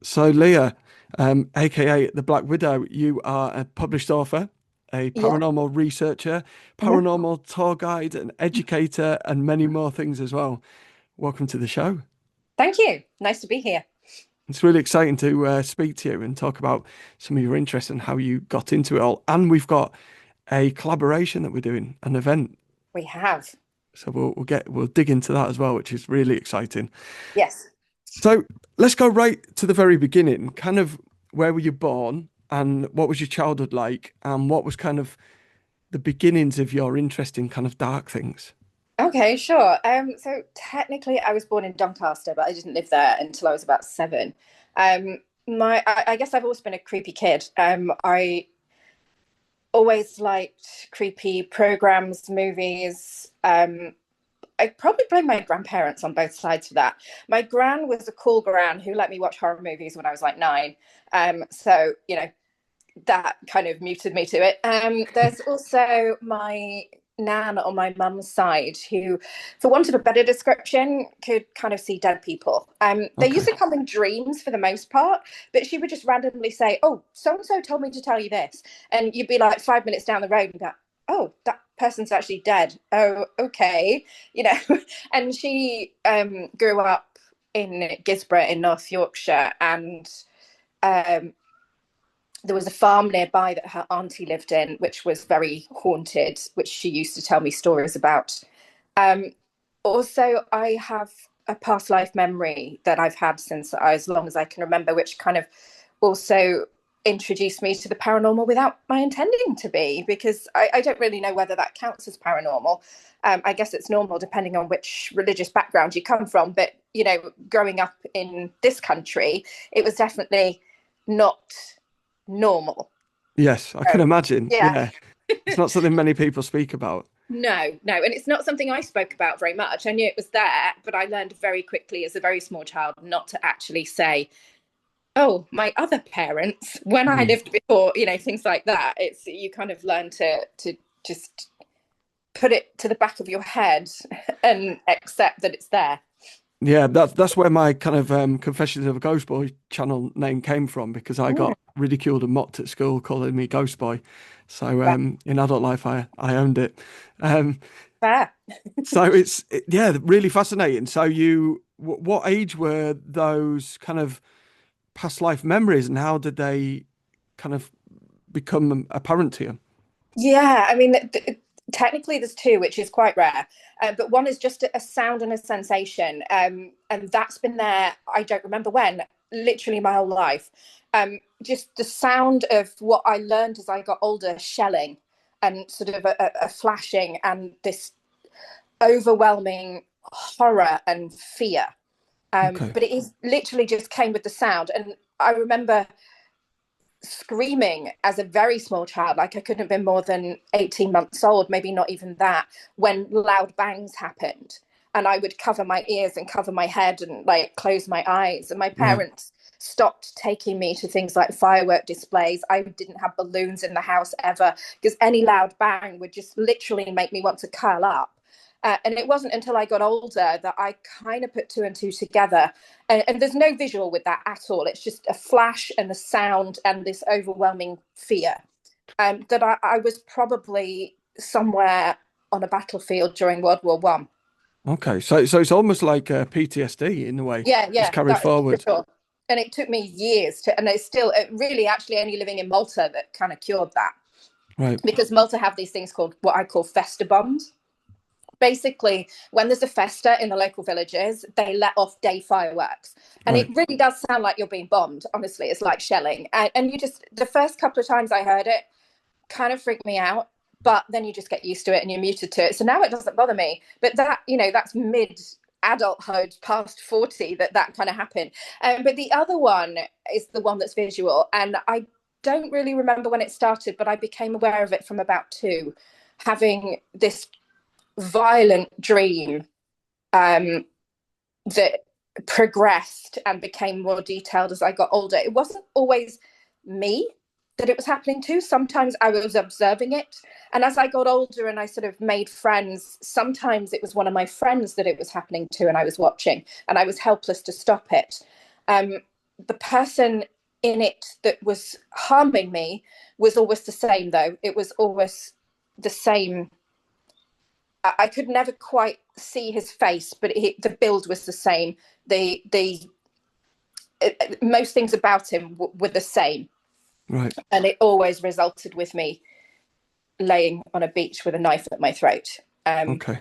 So, Leah, aka the Black Widow, you are a published author, a Yeah. paranormal researcher, Mhm. paranormal tour guide, an educator, and many more things as well. Welcome to the show. Thank you. Nice to be here. It's really exciting to speak to you and talk about some of your interests and how you got into it all. And we've got a collaboration that we're doing, an event. We have. So we'll dig into that as well, which is really exciting. Yes. So let's go right to the very beginning. Kind of where were you born and what was your childhood like and what was kind of the beginnings of your interest in kind of dark things? Okay, sure. So technically I was born in Doncaster, but I didn't live there until I was about seven. I guess I've always been a creepy kid. I always liked creepy programs, movies. I probably blame my grandparents on both sides for that. My gran was a cool gran who let me watch horror movies when I was like nine. So, that kind of muted me to it. There's also my nan on my mum's side who, for want of a better description, could kind of see dead people. They used Okay. to come in dreams for the most part, but she would just randomly say, "Oh, so and so told me to tell you this," and you'd be like 5 minutes down the road and go, "Oh, that person's actually dead. Oh, okay," you know. And she grew up in Gisborough in North Yorkshire, and um, there was a farm nearby that her auntie lived in, which was very haunted, which she used to tell me stories about. Um, Also, I have a past life memory that I've had since as long as I can remember, which kind of also introduced me to the paranormal without my intending to be, because I don't really know whether that counts as paranormal. I guess it's normal depending on which religious background you come from. But, growing up in this country, it was definitely not normal. Yes, I can imagine. Yeah. Yeah. It's not something many people speak about. No, no. And it's not something I spoke about very much. I knew it was there, but I learned very quickly as a very small child not to actually say, "Oh, my other parents," when I Mm. lived before, things like that. It's you kind of learn to just put it to the back of your head and accept that it's there. Yeah, that's where my kind of Confessions of a Ghost Boy channel name came from because I Mm, got ridiculed and mocked at school calling me Ghost Boy. So right. in adult life, I owned it. Um, Fair. so yeah, really fascinating. So what age were those kind of past life memories, and how did they kind of become apparent to you? Yeah, I mean, technically there's two, which is quite rare. But one is just a sound and a sensation, and that's been there. I don't remember when, literally my whole life. Just the sound of what I learned as I got older, shelling, and sort of a flashing, and this overwhelming horror and fear. Okay, But it is literally just came with the sound, and I remember screaming as a very small child, like I couldn't have been more than 18 months old, maybe not even that, when loud bangs happened. And I would cover my ears and cover my head and like close my eyes. And my right. parents stopped taking me to things like firework displays. I didn't have balloons in the house ever because any loud bang would just literally make me want to curl up. And it wasn't until I got older that I kind of put two and two together. And there's no visual with that at all. It's just a flash and a sound and this overwhelming fear. That I was probably somewhere on a battlefield during World War One. Okay, so it's almost like PTSD in a way, Yeah, just yeah, carried that is for forward. sure. And it took me years to, and it's still really actually only living in Malta that kind of cured that. Right, Because Malta have these things called what I call festa bombs. Basically, when there's a festa in the local villages, they let off day fireworks. And it right. really does sound like you're being bombed. Honestly, it's like shelling. And you just, the first couple of times I heard it, kind of freaked me out. But then you just get used to it and you're muted to it. So now it doesn't bother me. But that, that's mid adulthood, past 40, that kind of happened. But the other one is the one that's visual. And I don't really remember when it started, but I became aware of it from about two, having this violent dream um, that progressed and became more detailed as I got older. It wasn't always me that it was happening to. Sometimes I was observing it. And as I got older and I sort of made friends, sometimes it was one of my friends that it was happening to and I was watching and I was helpless to stop it. Um, the person in it that was harming me was always the same, though. It was always the same. I could never quite see his face, but the build was the same. The most things about him were the same, Right. and it always resulted with me laying on a beach with a knife at my throat. Okay.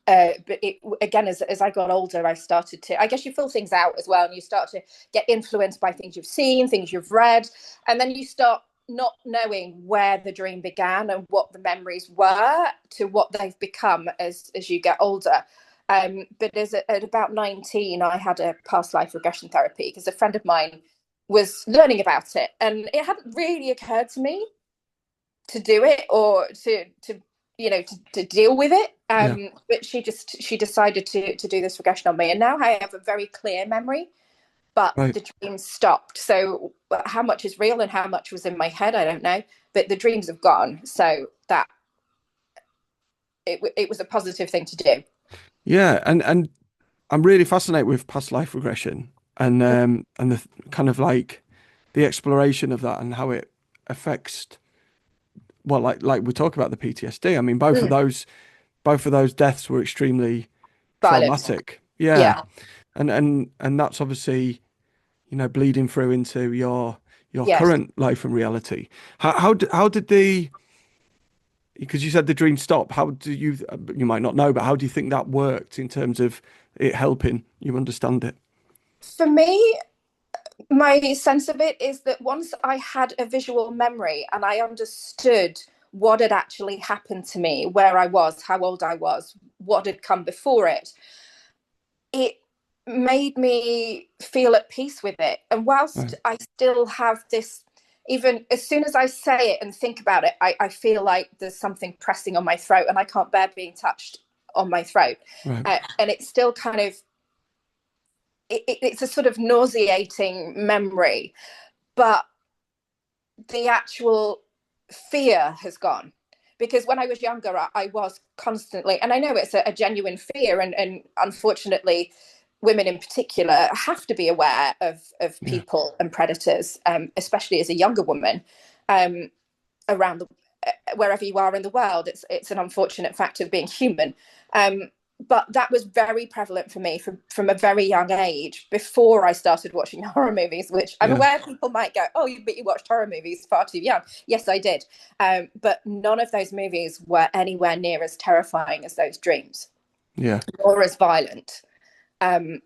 But again, as I got older, I started to, I guess you fill things out as well, and you start to get influenced by things you've seen, things you've read, and then you start not knowing where the dream began and what the memories were to what they've become as you get older. But at about 19, I had a past life regression therapy because a friend of mine was learning about it, and it hadn't really occurred to me to do it or to deal with it. Yeah. But she decided to do this regression on me, and now I have a very clear memory, but Right. the dreams stopped. So how much is real and how much was in my head, I don't know. But the dreams have gone, so that it was a positive thing to do. Yeah. And I'm really fascinated with past life regression and the kind of like the exploration of that and how it affects, well, like we talk about the PTSD. I mean, Mm. both of those deaths were extremely Violence. traumatic. Yeah. Yeah. And that's obviously, bleeding through into your Yes. current life and reality. How did because you said the dream stopped. How do you might not know, but how do you think that worked in terms of it helping you understand it? For me, my sense of it is that once I had a visual memory and I understood what had actually happened to me, where I was, how old I was, what had come before it made me feel at peace with it. And whilst Right. I still have this, even as soon as I say it and think about it, I feel like there's something pressing on my throat and I can't bear being touched on my throat. Right. And it's still kind of, it's a sort of nauseating memory, but the actual fear has gone. Because when I was younger, I was constantly, and I know it's a genuine fear, and unfortunately, women in particular have to be aware of Yeah. people and predators, especially as a younger woman, um, around wherever you are in the world. It's an unfortunate fact of being human. But that was very prevalent for me from a very young age before I started watching horror movies, which I'm Yeah. aware people might go, oh, but you watched horror movies far too young. Yes, I did. But none of those movies were anywhere near as terrifying as those dreams Yeah. or as violent. Um,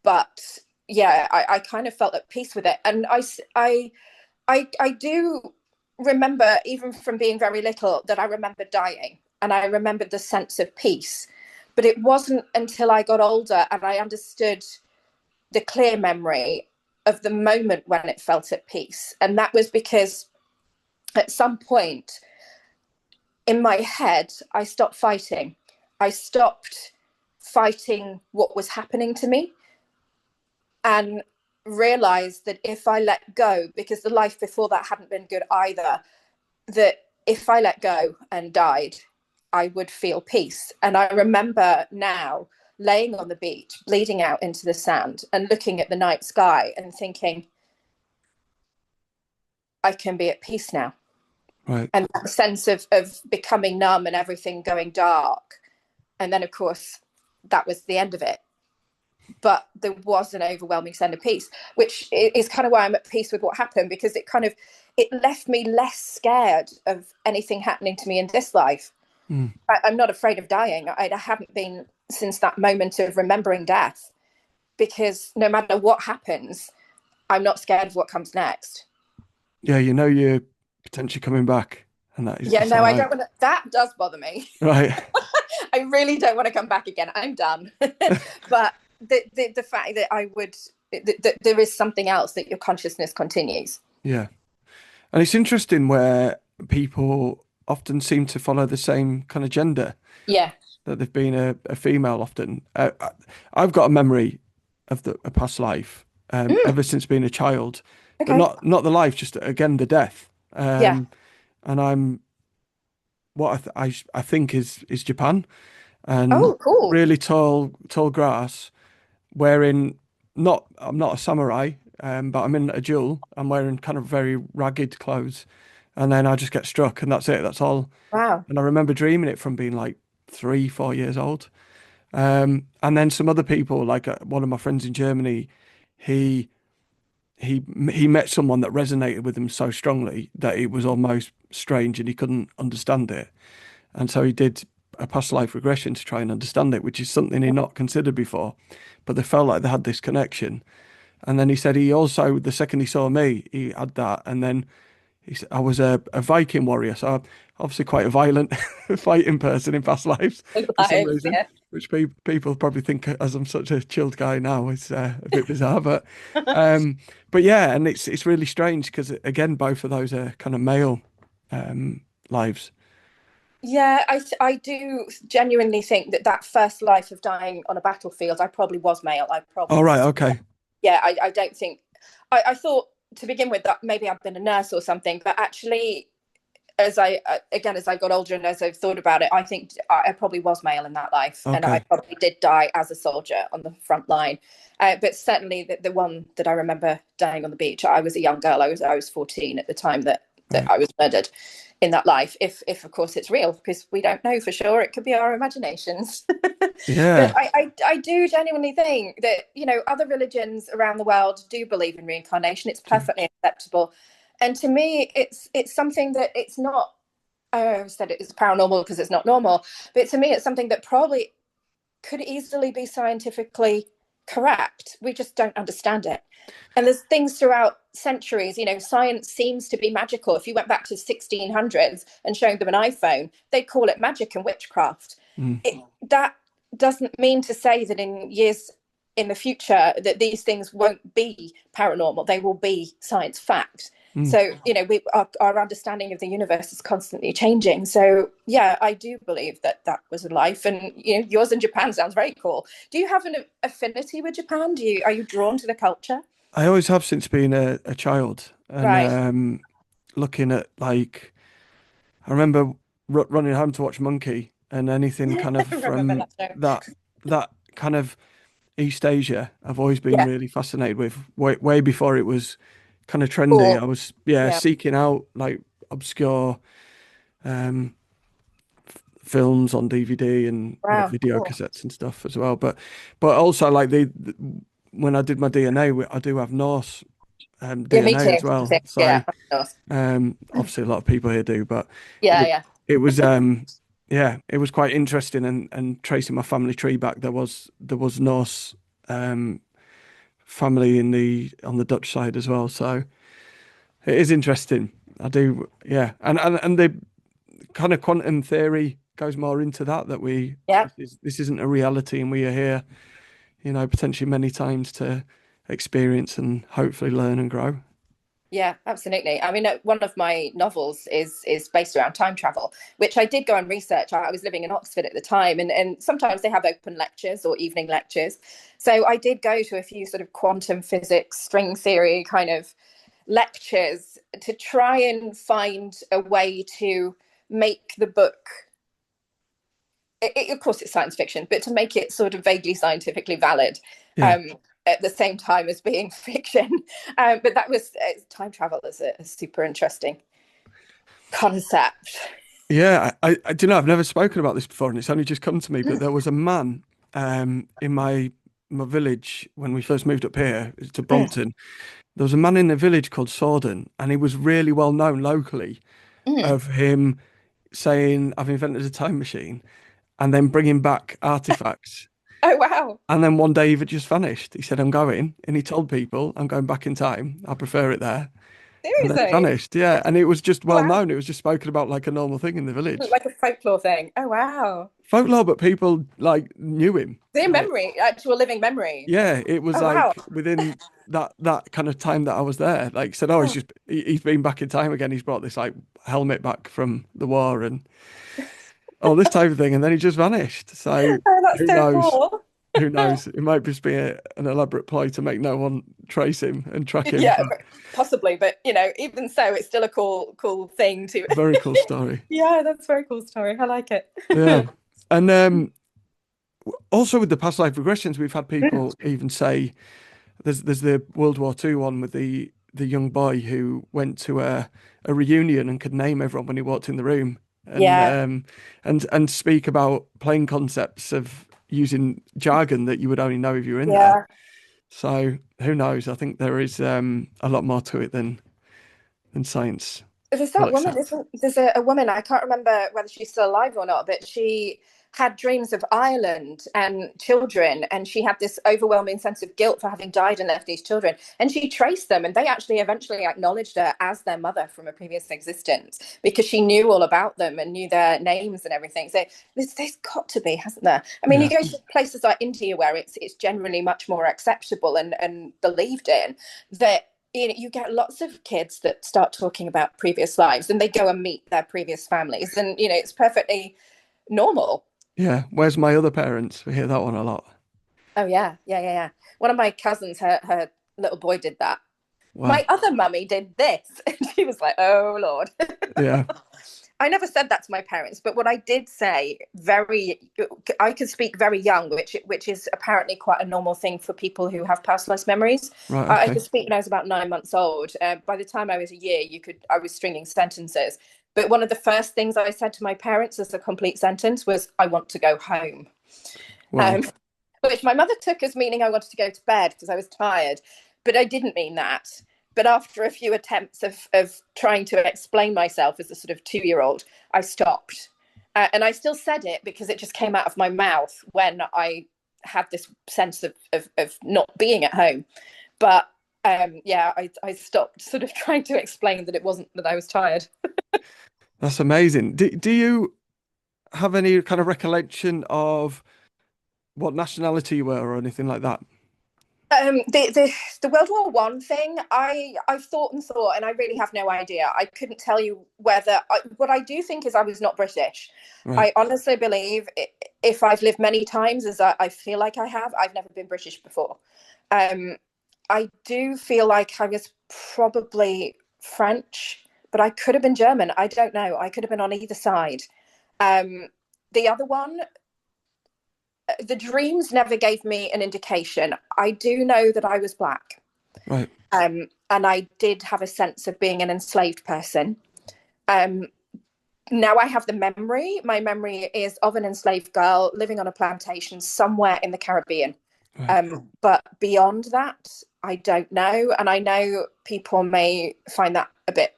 but yeah, I kind of felt at peace with it. And I do remember, even from being very little, that I remember dying and I remembered the sense of peace. But it wasn't until I got older and I understood the clear memory of the moment when it felt at peace. And that was because at some point in my head, I stopped fighting. I stopped fighting what was happening to me and realized that if I let go, because the life before that hadn't been good either, that if I let go and died, I would feel peace. And I remember now laying on the beach, bleeding out into the sand and looking at the night sky and thinking, I can be at peace now. Right. And that sense of becoming numb and everything going dark. And then, of course, that was the end of it. But there was an overwhelming sense of peace, which is kind of why I'm at peace with what happened, because it left me less scared of anything happening to me in this life. Mm. I'm not afraid of dying. I haven't been since that moment of remembering death, because no matter what happens, I'm not scared of what comes next. Yeah. You're potentially coming back, and that is Yeah, the no, I sign. don't want to. That does bother me. Right. I really don't want to come back again. I'm done. But the fact that I would, that there is something else, that your consciousness continues. Yeah. And it's interesting where people often seem to follow the same kind of gender, Yeah. that they've been a female often. I've got a memory of a past life Mm, ever since being a child, but okay. not the life, just again the death. Yeah. And I'm what I think is Japan, and Oh, cool. really tall grass, wearing not I'm not a samurai, but I'm in a duel. I'm wearing kind of very ragged clothes, and then I just get struck, and that's it. That's all. Wow. And I remember dreaming it from being like 3, 4 years old. And then some other people, like one of my friends in Germany, he he met someone that resonated with him so strongly that it was almost strange, and he couldn't understand it. And so he did a past life regression to try and understand it, which is something he'd not considered before. But they felt like they had this connection. And then he said he also, the second he saw me, he had that. And then he said, I was a Viking warrior, so I'm obviously quite a violent fighting person in past lives for some Lives, reason, yeah. which people probably think as I'm such a chilled guy now is a bit bizarre. But yeah, and it's really strange because again, both of those are kind of male lives. Yeah, I do genuinely think that that first life of dying on a battlefield, I probably was male. I All probably right, was. okay. Yeah, I don't think. I thought to begin with that maybe I've been a nurse or something, but actually, as I again as I got older and as I've thought about it, I think I probably was male in that life, and I Okay. probably did die as a soldier on the front line. But certainly the one that I remember dying on the beach, I was a young girl. I was 14 at the time that Right. I was murdered in that life. If of course it's real, because we don't know for sure. It could be our imaginations. But Yeah. I do genuinely think that, other religions around the world do believe in reincarnation. It's perfectly acceptable. And to me, it's something that it's not. I said it's paranormal because it's not normal, but to me, it's something that probably could easily be scientifically correct. We just don't understand it. And there's things throughout centuries, science seems to be magical. If you went back to 1600s and showed them an iPhone, they'd call it magic and witchcraft. Mm, That doesn't mean to say that in years in the future that these things won't be paranormal. They will be science fact. mm. So, our understanding of the universe is constantly changing. So, yeah, I do believe that that was a life. And, yours in Japan sounds very cool. Do you have an affinity with Japan? Are you drawn to the culture? I always have since being a child, and Right. looking at like I remember running home to watch Monkey, and anything kind of I remember from that show. that kind of East Asia, I've always been Yeah. really fascinated with. Way before it was kind of trendy, I Cool. was yeah Yeah. seeking out like obscure um, films on DVD and Wow. video Cool. cassettes and stuff as well. But also like when I did my DNA, I do have Norse Yeah, me DNA too. as well. So Yeah. Of course. obviously a lot of people here do, but Yeah. it Yeah. it was yeah, it was quite interesting, and tracing my family tree back. There was Norse um family in the on the Dutch side as well. So it is interesting. I do, yeah, and the kind of quantum theory goes more into that Yeah. this isn't a reality, and we are here, potentially many times to experience and hopefully learn and grow. Yeah, absolutely. I mean, one of my novels is based around time travel, which I did go and research. I was living in Oxford at the time, and sometimes they have open lectures or evening lectures. So I did go to a few sort of quantum physics, string theory kind of lectures to try and find a way to make the book. Of course, it's science fiction, but to make it sort of vaguely scientifically valid. Yeah. Um, at the same time as being fiction. But that was time travel is a super interesting concept. Yeah, I do you know, I've never spoken about this before, and it's only just come to me. But there was a man in my village when we first moved up here to Mm, Brompton. There was a man in the village called Sorden, and he was really well known locally mm. of him saying, "I've invented a time machine," and then bringing back artifacts. Oh wow! And then one day he just vanished. He said, "I'm going," and he told people, "I'm going back in time. I prefer it there." And then he Seriously? vanished. Yeah, and it was just well Wow! known. It was just spoken about like a normal thing in the village. Like a folklore thing. Oh wow! Folklore, but people like knew him. Their Like, memory, actual living memory. yeah, it was Oh wow! like within that kind of time that I was there. Like said, oh, he's been back in time again. He's brought this like helmet back from the war and all this type of thing, and then he just vanished. So Oh, that's who so knows? cool. Who knows? It might just be an elaborate ploy to make no one trace him and track him. Yeah, But possibly, but even so, it's still a cool thing to. very cool story. Yeah, that's a very cool story. I like it. Yeah, and also with the past life regressions, we've had people even say There's the World War II one with the young boy who went to a reunion and could name everyone when he walked in the room, and Yeah. and speak about playing concepts of using jargon that you would only know if you were in there. Yeah. So who knows? I think there is a lot more to it than science There's will that woman, accept. isn't there's a woman, I can't remember whether she's still alive or not, but she had dreams of Ireland and children, and she had this overwhelming sense of guilt for having died and left these children. And she traced them, and they actually eventually acknowledged her as their mother from a previous existence because she knew all about them and knew their names and everything. So there's got to be, hasn't there? I mean, you Yeah, go to places like India where it's generally much more acceptable and believed in that you get lots of kids that start talking about previous lives and they go and meet their previous families, and it's perfectly normal. yeah. Where's my other parents? We hear that one a lot. Oh yeah, yeah, yeah, yeah. One of my cousins, her little boy did that. My Wow. other mummy did this, and she was like, "Oh Lord." Yeah, I never said that to my parents, but what I did say, I could speak very young, which is apparently quite a normal thing for people who have past life memories. right. I Okay. could speak when I was about 9 months old. By the time I was a year, I was stringing sentences. But one of the first things I said to my parents as a complete sentence was, "I want to go home," Wow. um, which my mother took as meaning I wanted to go to bed because I was tired. But I didn't mean that. But after a few attempts of trying to explain myself as a sort of 2-year-old, I stopped. And I still said it because it just came out of my mouth when I had this sense of not being at home. But yeah, I stopped sort of trying to explain that it wasn't that I was tired. That's amazing. Do you have any kind of recollection of what nationality you were or anything like that? The World War I thing, I've thought and thought, and I really have no idea. I couldn't tell you what I do think is I was not British. Right. I honestly believe if I've lived many times, as I feel like I have, I've never been British before. Um, I do feel like I was probably French, but I could have been German. I don't know. I could have been on either side. Um, the other one, the dreams never gave me an indication. I do know that I was black, Right. and I did have a sense of being an enslaved person. Um, Now I have the memory. My memory is of an enslaved girl living on a plantation somewhere in the Caribbean. Right. But beyond that, I don't know. And I know people may find that a bit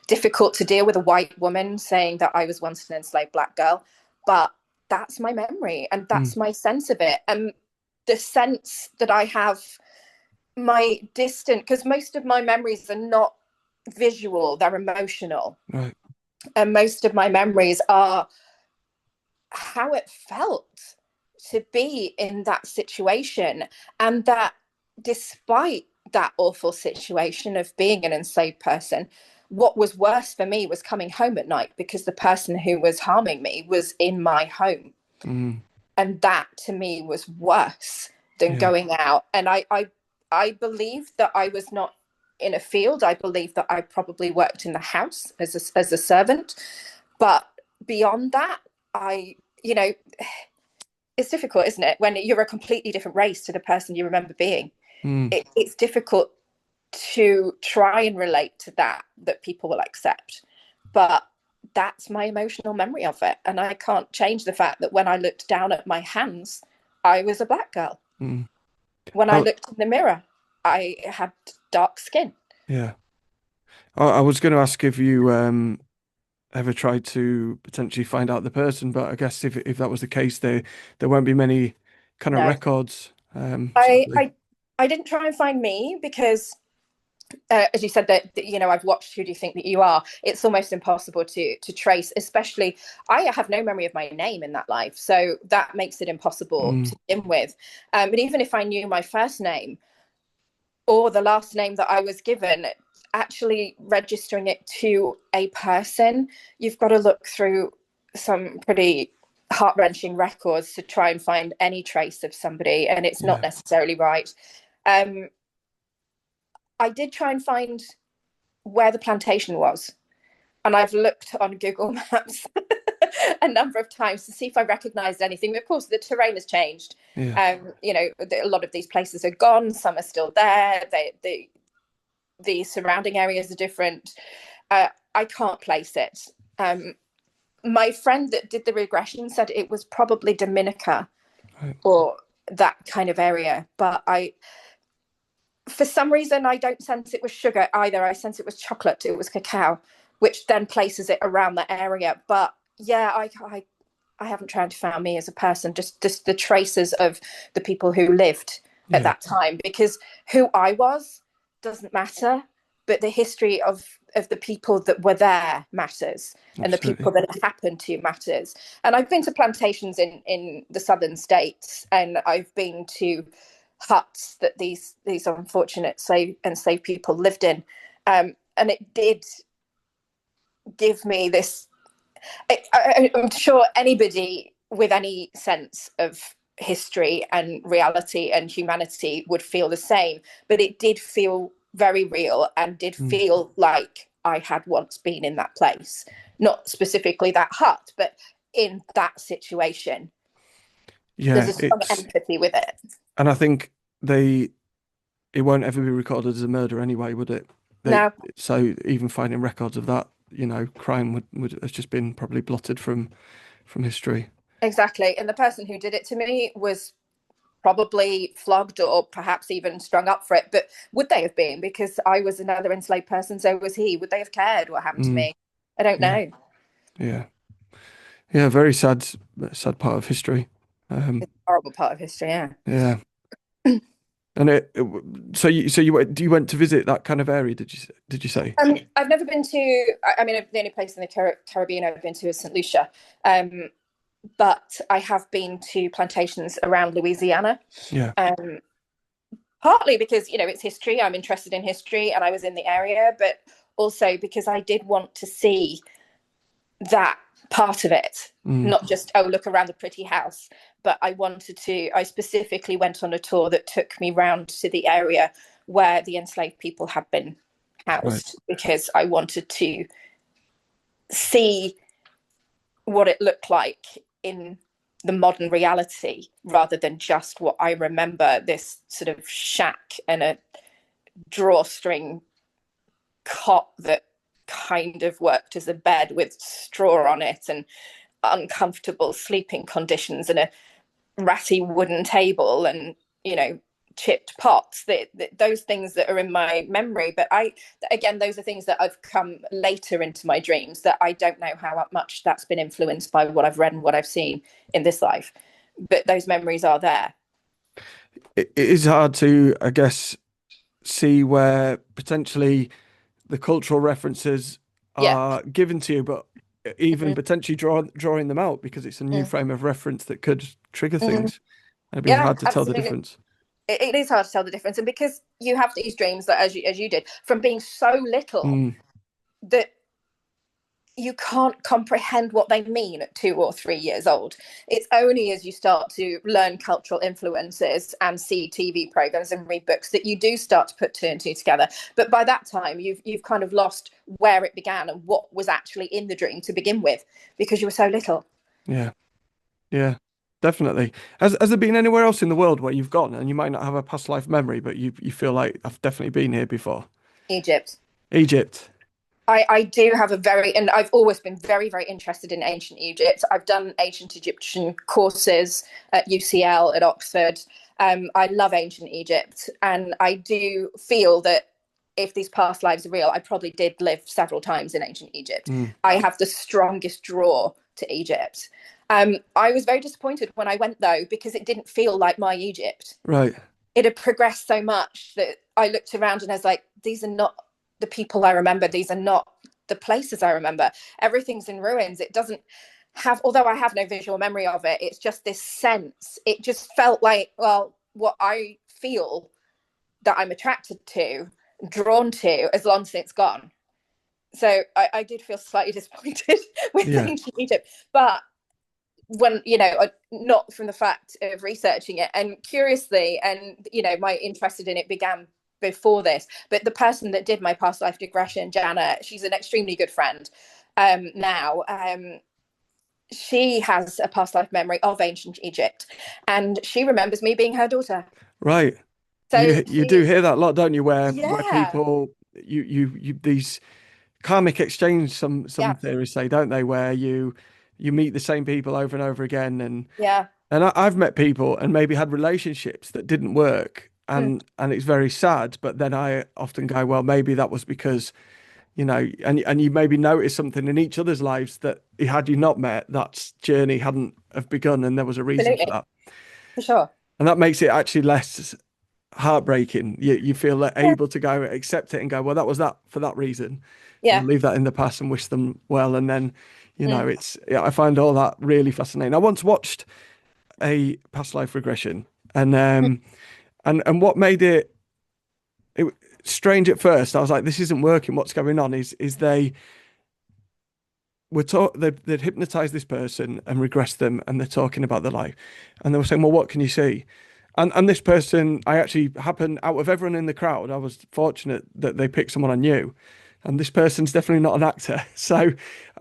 difficult to deal with, a white woman saying that I was once an enslaved black girl. But that's my memory and Mm. that's my sense of it. And the sense that I have, my distant, because most of my memories are not visual, they're emotional. Right. And most of my memories are how it felt to be in that situation. And that despite that awful situation of being an enslaved person, what was worse for me was coming home at night because the person who was harming me was in my home. Mm. And that to me was worse than Yeah. going out. And I believe that I was not in a field. I believe that I probably worked in the house as a servant. But beyond that, I, you know, it's difficult, isn't it? When you're a completely different race to the person you remember being, Mm. it's difficult to try and relate to that people will accept. But that's my emotional memory of it. And I can't change the fact that when I looked down at my hands, I was a black girl. Mm. When I Oh, looked in the mirror, I had dark skin. yeah. I was going to ask if you ever tried to potentially find out the person, but I guess if that was the case, there won't be many kind of No, records, I, sadly. I, I didn't try and find me because as you said that I've watched Who Do You Think That You Are. It's almost impossible to trace, especially I have no memory of my name in that life, so that makes it impossible Mm. to begin with. But even if I knew my first name or the last name that I was given, actually registering it to a person, you've got to look through some pretty heart-wrenching records to try and find any trace of somebody, and it's not Yeah. necessarily right. um I did try and find where the plantation was, and I've looked on Google Maps a number of times to see if I recognized anything. But of course, the terrain has changed. Yeah. A lot of these places are gone. Some are still there. The surrounding areas are different. I can't place it. My friend that did the regression said it was probably Dominica Right. or that kind of area. But for some reason, I don't sense it was sugar either. I sense it was chocolate. It was cacao, which then places it around the area. But yeah, I haven't tried to find me as a person, just the traces of the people who lived at Yeah. that time, because who I was doesn't matter, but the history of the people that were there matters, and the people Absolutely. that it happened to matters. And I've been to plantations in the southern states, and I've been to huts that these unfortunate enslaved people lived in, and it did give me this. I'm sure anybody with any sense of history and reality and humanity would feel the same, but it did feel very real and did Mm. feel like I had once been in that place, not specifically that hut, but in that situation. There's Yeah, a strong empathy with it. and I think they it won't ever be recorded as a murder anyway, would it? They No, so even finding records of that, crime would have just been probably blotted from history. exactly. And the person who did it to me was probably flogged or perhaps even strung up for it. But would they have been? Because I was another enslaved person, so was he. Would they have cared what happened to Mm. me? I don't Yeah, know. yeah, yeah. Very sad part of history. Um, It's a horrible part of history, yeah. yeah, and you went to visit that kind of area? Did you say? I've never been to. I mean, the only place in the Caribbean I've been to is St. Lucia, but I have been to plantations around Louisiana. Yeah, Um, Partly because it's history. I'm interested in history, and I was in the area, but also because I did want to see that part of it, mm, not just look around the pretty house, but I specifically went on a tour that took me round to the area where the enslaved people had been right. housed, because I wanted to see what it looked like in the modern reality, rather than just what I remember, this sort of shack and a drawstring cot that kind of worked as a bed with straw on it and uncomfortable sleeping conditions and a ratty wooden table and chipped pots, those things that are in my memory. But again, those are things that I've come later into my dreams, that I don't know how much that's been influenced by what I've read and what I've seen in this life, but those memories are there. It is hard to, I guess, see where potentially the cultural references Yeah. are given to you, but even Mm-hmm. potentially drawing them out because it's a new frame of reference that could trigger Mm-hmm. things. It'd be Yeah, hard to tell the absolutely. difference. It is hard to tell the difference, and because you have these dreams that, as you did, from being so little, Mm, that you can't comprehend what they mean at 2 or 3 years old. It's only as you start to learn cultural influences and see TV programs and read books that you do start to put two and two together. But by that time, you've kind of lost where it began and what was actually in the dream to begin with, because you were so little. yeah, yeah, definitely. Has there been anywhere else in the world where you've gone and you might not have a past life memory, but you feel like I've definitely been here before? Egypt. Egypt. I do have and I've always been very, very interested in ancient Egypt. I've done ancient Egyptian courses at UCL, at Oxford. I love ancient Egypt, and I do feel that if these past lives are real, I probably did live several times in ancient Egypt. Mm, I have the strongest draw to Egypt. I was very disappointed when I went, though, because it didn't feel like my Egypt. right. It had progressed so much that I looked around and I was like, these are not the people I remember. These are not the places I remember. Everything's in ruins. It doesn't have, although I have no visual memory of it, it's just this sense. It just felt like, well, what I feel that I'm attracted to, drawn to, as long as it's gone. So I did feel slightly disappointed with Yeah. ancient Egypt. But when not from the fact of researching it, and curiously, and my interest in it began before this, but the person that did my past life regression, Jana, she's an extremely good friend now. she has a past life memory of ancient Egypt, and she remembers me being her daughter. Right. So You do she, hear that a lot, don't you? Where yeah, people you these karmic exchange, some yeah, theories say, don't they, where you meet the same people over and over again, yeah, and I've met people and maybe had relationships that didn't work, mm, and it's very sad. But then I often go, well, maybe that was because, and you maybe notice something in each other's lives that had you not met, that journey hadn't have begun, and there was a reason for absolutely, that, for sure. and that makes it actually less heartbreaking. You feel like Yeah, able to go accept it and go, well, that was that for that reason. We'll yeah, leave that in the past and wish them well. And then, mm, it's I find all that really fascinating. I once watched a past life regression, and what made it strange at first, I was like, this isn't working. What's going on? Is they were taught they'd hypnotized this person and regressed them, and they're talking about their life, and they were saying, well, what can you see? And this person, I actually happened out of everyone in the crowd, I was fortunate that they picked someone I knew. And this person's definitely not an actor. So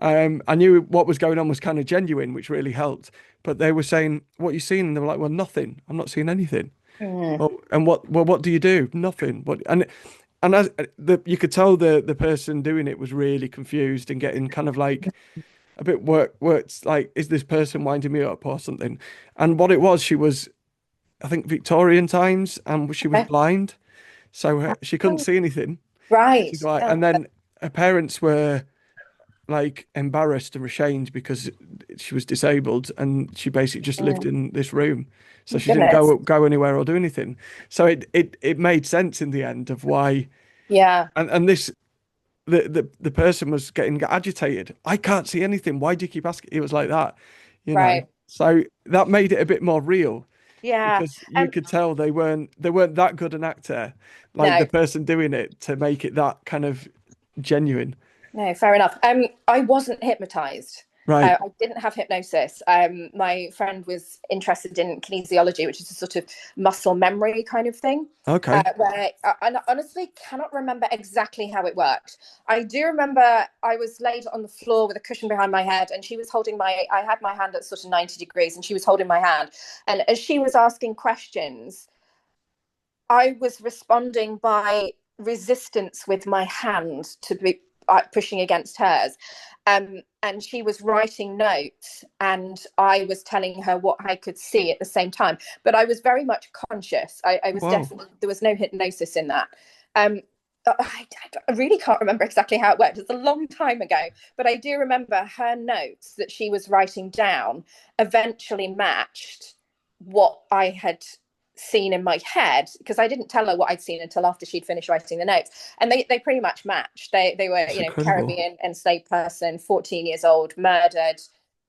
I knew what was going on was kind of genuine, which really helped. But they were saying, what you seen? And they were like, well, nothing. I'm not seeing anything. mm, What do you do? Nothing. And as you could tell the person doing it was really confused and getting kind of like a bit worked, like, is this person winding me up or something? And what it was, she was, I think, Victorian times, and she was okay. blind, so she couldn't Oh, see anything. right. She's like, Oh, and then her parents were like embarrassed and ashamed because she was disabled, and she basically just lived mm, in this room, so she didn't goodness. go anywhere or do anything. So it made sense in the end of why, Yeah, and this the person was getting agitated. I can't see anything. Why do you keep asking? It was like that, you know. right. So that made it a bit more real, Yeah. because you could tell they weren't that good an actor, like the No, person doing it, to make it that kind of genuine. no, fair enough. I wasn't hypnotized. Right. I didn't have hypnosis. My friend was interested in kinesiology, which is a sort of muscle memory kind of thing. Okay. Where I honestly cannot remember exactly how it worked. I do remember I was laid on the floor with a cushion behind my head, and she was holding I had my hand at sort of 90 degrees, and she was holding my hand. And as she was asking questions, I was responding by resistance with my hand to be pushing against hers. And she was writing notes, and I was telling her what I could see at the same time. But I was very much conscious. I was Wow. definitely, there was no hypnosis in that. Um, I really can't remember exactly how it worked. It's a long time ago, but I do remember her notes that she was writing down eventually matched what I had seen in my head, because I didn't tell her what I'd seen until after she'd finished writing the notes, and they pretty much matched. They were, It's incredible. Caribbean enslaved person, 14 years old, murdered,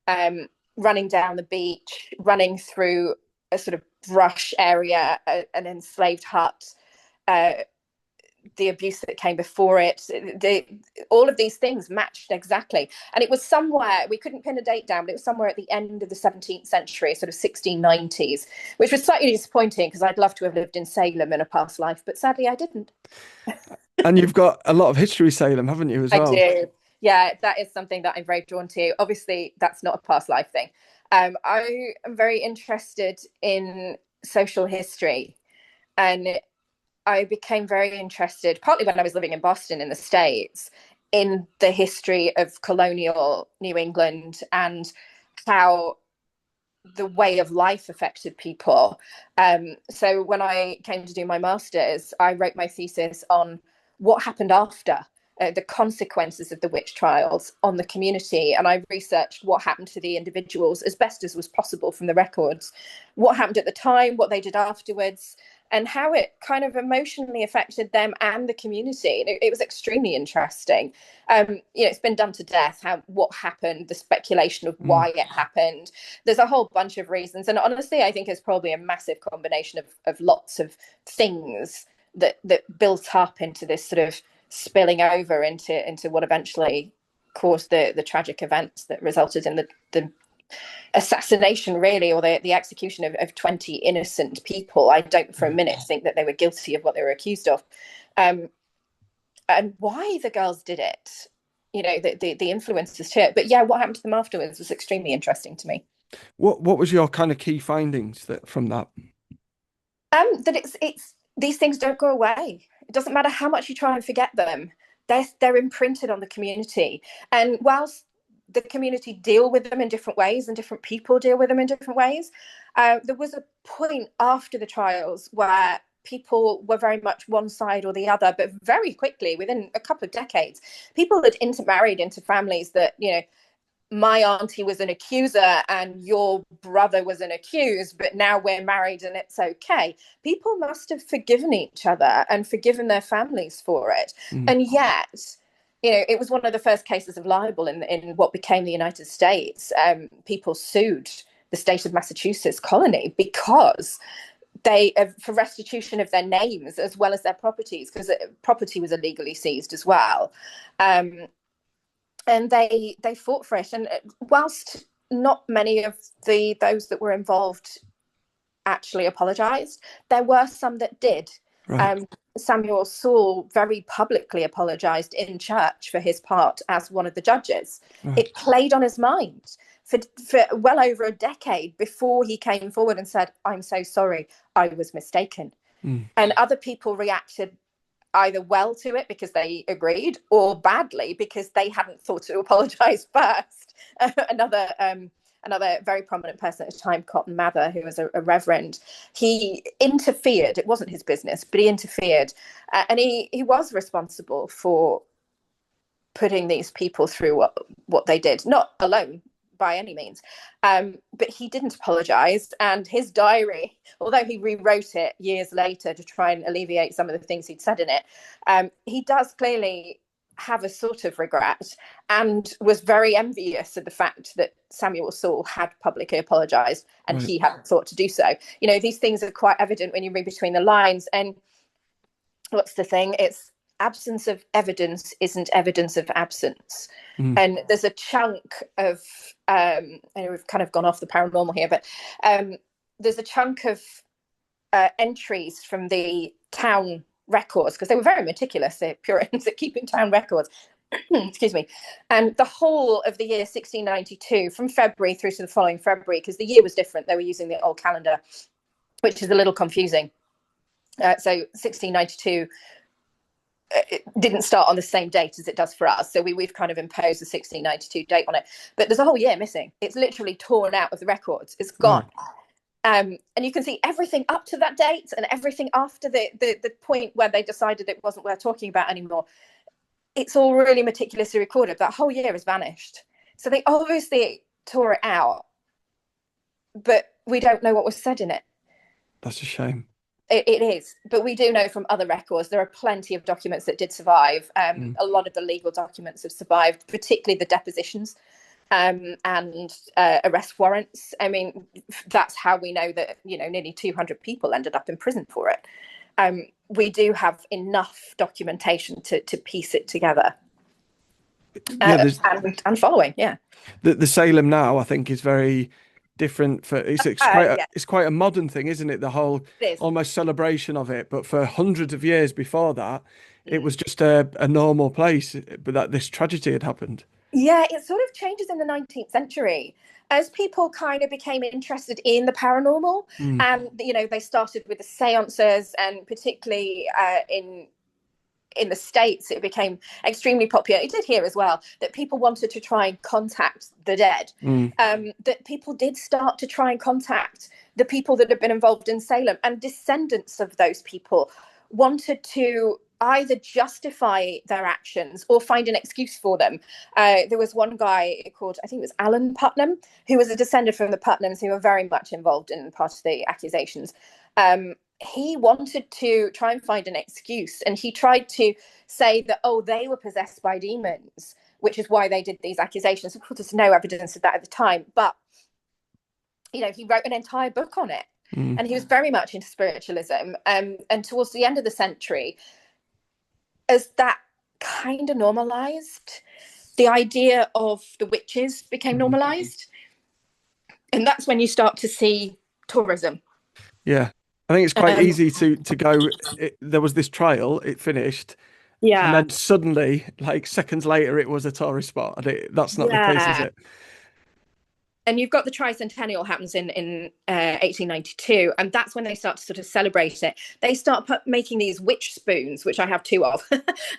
um, running down the beach, running through a sort of brush area, an enslaved hut. Uh, the abuse that came before it, all of these things matched exactly. And it was somewhere, we couldn't pin a date down, but it was somewhere at the end of the 17th century, sort of 1690s, which was slightly disappointing because I'd love to have lived in Salem in a past life, but sadly I didn't. And you've got a lot of history, Salem, haven't you, as I well? do. Yeah, that is something that I'm very drawn to. Obviously, that's not a past life thing. I am very interested in social history, and I became very interested, partly when I was living in Boston in the States, in the history of colonial New England and how the way of life affected people. So when I came to do my master's, I wrote my thesis on what happened after. The consequences of the witch trials on the community. And I researched what happened to the individuals as best as was possible from the records, what happened at the time, what they did afterwards, and how it kind of emotionally affected them and the community. It was extremely interesting. It's been done to death, what happened, the speculation of Mm. why it happened. There's a whole bunch of reasons. And honestly, I think it's probably a massive combination of lots of things that built up into this sort of spilling over into what eventually caused the tragic events that resulted in the assassination, really, or the execution of 20 innocent people. I don't for a minute think that they were guilty of what they were accused of. And why the girls did it, the influences to it. But yeah, what happened to them afterwards was extremely interesting to me. What was your kind of key findings that from that? That it's these things don't go away. It doesn't matter how much you try and forget them. They're imprinted on the community. And whilst the community deal with them in different ways and different people deal with them in different ways, there was a point after the trials where people were very much one side or the other, but very quickly, within a couple of decades, people had intermarried into families that, my auntie was an accuser and your brother was an accused, but now we're married and it's okay. People must have forgiven each other and forgiven their families for it. Mm. And yet, it was one of the first cases of libel in what became the United States. People sued the state of Massachusetts colony because they for restitution of their names as well as their properties, because property was illegally seized as well. And they fought for it. And whilst not many of those that were involved actually apologized, there were some that did. Right. Samuel Saul very publicly apologized in church for his part as one of the judges. Right. It played on his mind for well over a decade before he came forward and said, "I'm so sorry, I was mistaken." Mm. And other people reacted either well to it because they agreed, or badly because they hadn't thought to apologize first. Another very prominent person at the time, Cotton Mather, who was a reverend, he interfered. It wasn't his business, but he interfered, and he was responsible for putting these people through what they did, not alone by any means. But he didn't apologize. And his diary, although he rewrote it years later to try and alleviate some of the things he'd said in it, he does clearly have a sort of regret and was very envious of the fact that Samuel Saul had publicly apologized and Right. he hadn't thought to do so. These things are quite evident when you read between the lines. And what's the thing? It's absence of evidence isn't evidence of absence. Mm. And there's a chunk of, I know we've kind of gone off the paranormal here, but there's a chunk of entries from the town records, because they were very meticulous, the Puritans, at keeping town records. Excuse me. And the whole of the year 1692, from February through to the following February, because the year was different, they were using the old calendar, which is a little confusing. So 1692 it didn't start on the same date as it does for us. So we've kind of imposed the 1692 date on it. But there's a whole year missing. It's literally torn out of the records. It's gone. Right. And you can see everything up to that date and everything after the point where they decided it wasn't worth talking about anymore. It's all really meticulously recorded. That whole year has vanished. So they obviously tore it out, but we don't know what was said in it. That's a shame. It is, but we do know from other records there are plenty of documents that did survive. A lot of the legal documents have survived, particularly the depositions and arrest warrants. I mean, that's how we know that nearly 200 people ended up in prison for it. We do have enough documentation to piece it together. And following, yeah. The Salem now, I think, is very different. It's quite a modern thing, isn't it? The whole almost celebration of it. But for hundreds of years before that, it was just a normal place. But that this tragedy had happened. Yeah, it sort of changes in the 19th century as people kind of became interested in the paranormal. And they started with the seances, and particularly in the States, it became extremely popular. It did here as well, that people wanted to try and contact the dead. That people did start to try and contact the people that had been involved in Salem, and descendants of those people wanted to either justify their actions or find an excuse for them. There was one guy called, I think it was Alan Putnam, who was a descendant from the Putnams, who were very much involved in part of the accusations. He wanted to try and find an excuse, and he tried to say that, they were possessed by demons, which is why they did these accusations. Of course, there's no evidence of that at the time, but he wrote an entire book on it, and he was very much into spiritualism. And towards the end of the century, as that kind of normalized, the idea of the witches became normalized, and that's when you start to see tourism. Yeah. I think it's quite easy to go. There was this trial, it finished, And Yeah. then suddenly, like seconds later, it was a tourist spot. And that's not the case, is Yeah. it? And you've got the tricentennial happens in 1892, and that's when they start to sort of celebrate it. They start making these witch spoons, which I have two of,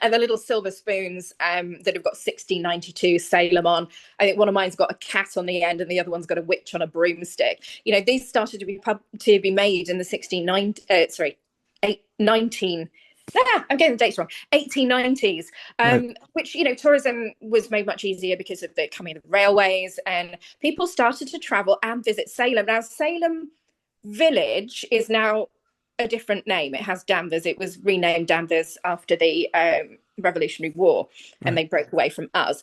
and the little silver spoons that have got 1692 Salem on. I think one of mine's got a cat on the end, and the other one's got a witch on a broomstick. You know, these started to be made in the 1690, sorry, 19. I'm getting the dates wrong. 1890s, Right. which, you know, tourism was made much easier because of the coming of railways, and people started to travel and visit Salem. Now, Salem Village is now a different name. It has Danvers. It was renamed Danvers after the Revolutionary War, and Right. they broke away from us,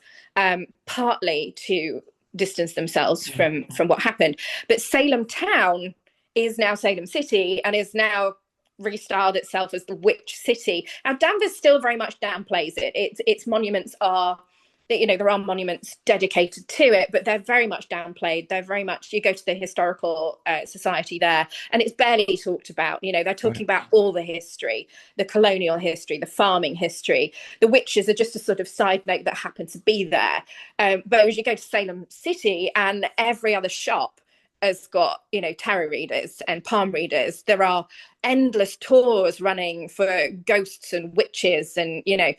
partly to distance themselves Yeah. from what happened. But Salem town is now Salem City and is now restyled itself as the Witch City. Now, Danvers still very much downplays it. Its monuments are, you know, there are monuments dedicated to it, but they're very much downplayed. They're very much, you go to the historical society there, and it's barely talked about. You know, they're Right. talking about all the history, the colonial history, the farming history. The witches are just a sort of side note that happen to be there. But as you go to Salem City, and every other shop has got, you know, tarot readers and palm readers. There are endless tours running for ghosts and witches, and, you know,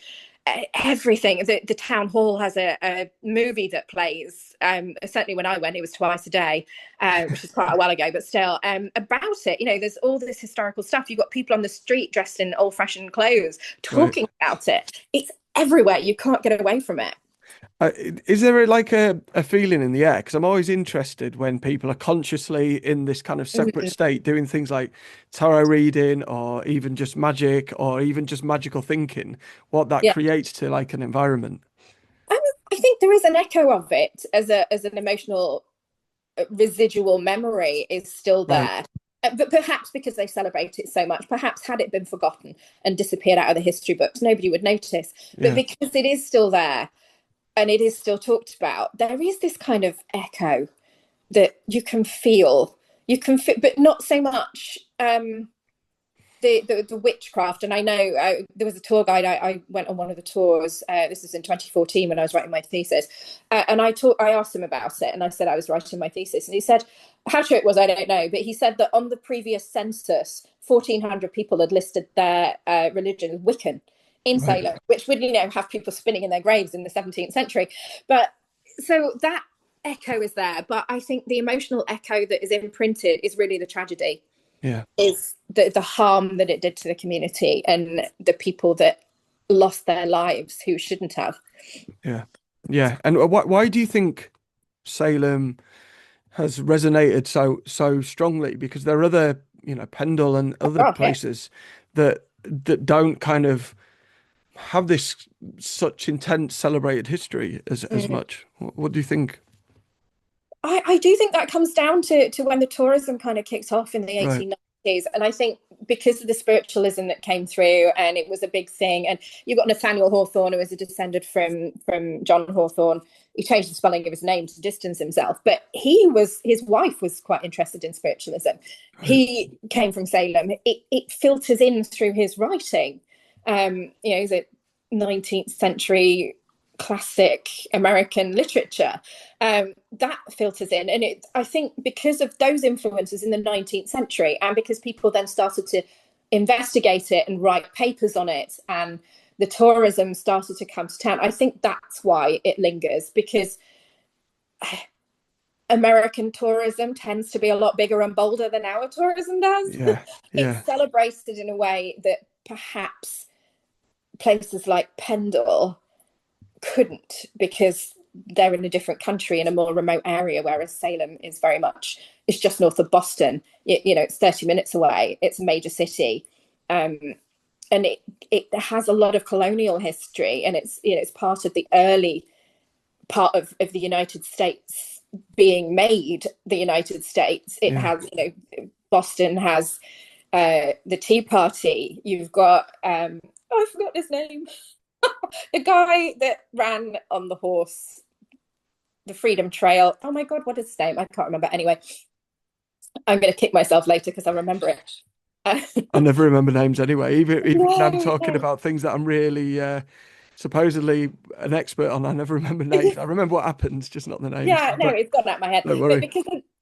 everything. The town hall has a movie that plays. Certainly when I went, it was twice a day, which is quite a while ago, but still, about it. You know, there's all this historical stuff. You've got people on the street dressed in old-fashioned clothes Right. talking about it. It's everywhere. You can't get away from it. Is there like a feeling in the air? Because I'm always interested when people are consciously in this kind of separate Mm, state, doing things like tarot reading or even just magic or even just magical thinking, what that yeah. creates to like an environment. Um, I think there is an echo of it as an emotional residual memory is still Right. there. But perhaps because they celebrate it so much, perhaps had it been forgotten and disappeared out of the history books, nobody would notice. But Yeah. because it is still there and it is still talked about, there is this kind of echo that you can feel. You can feel, but not so much the witchcraft. And I know there was a tour guide. I went on one of the tours. This was in 2014 when I was writing my thesis, and I asked him about it, and I said I was writing my thesis, and he said how true it was I don't know, but he said that on the previous census, 1,400 people had listed their religion as Wiccan in Right. Salem, which would, you know, have people spinning in their graves in the 17th century. But so that echo is there, but I think the emotional echo that is imprinted is really the tragedy, Yeah. is the harm that it did to the community and the people that lost their lives who shouldn't have. Yeah. Yeah. And why do you think Salem has resonated so strongly? Because there are other, you know, Pendle and other Oh, yeah. places that don't kind of have this such intense celebrated history as Mm. much. What do you think? I do think that comes down to when the tourism kind of kicks off in the Right. 1890s. And I think because of the spiritualism that came through, and it was a big thing. And you've got Nathaniel Hawthorne, who is a descendant from John Hawthorne. He changed the spelling of his name to distance himself. But his wife was quite interested in spiritualism. Right. He came from Salem. It filters in through his writing. You know, he's a 19th century classic American literature, that filters in. And I think because of those influences in the 19th century, and because people then started to investigate it and write papers on it, and the tourism started to come to town, I think that's why it lingers, because American tourism tends to be a lot bigger and bolder than our tourism does. Yeah. It's Yeah. celebrated in a way that perhaps places like Pendle couldn't, because they're in a different country in a more remote area, whereas Salem is very much, it's just north of Boston. You know, it's 30 minutes away. It's a major city. Um, and it has a lot of colonial history, and it's, you know, it's part of the early part of the United States being made the United States. It Yeah. has, you know, Boston has the Tea Party. You've got I forgot his name. The guy that ran on the horse, the Freedom Trail. Oh my God, what is his name? I can't remember. Anyway, I'm going to kick myself later because I remember it. I never remember names anyway. Even when I'm No, talking no. about things that I'm really supposedly an expert on, I never remember names. I remember what happens, just not the names. Yeah, So no, it's gone out of my head. don't But worry.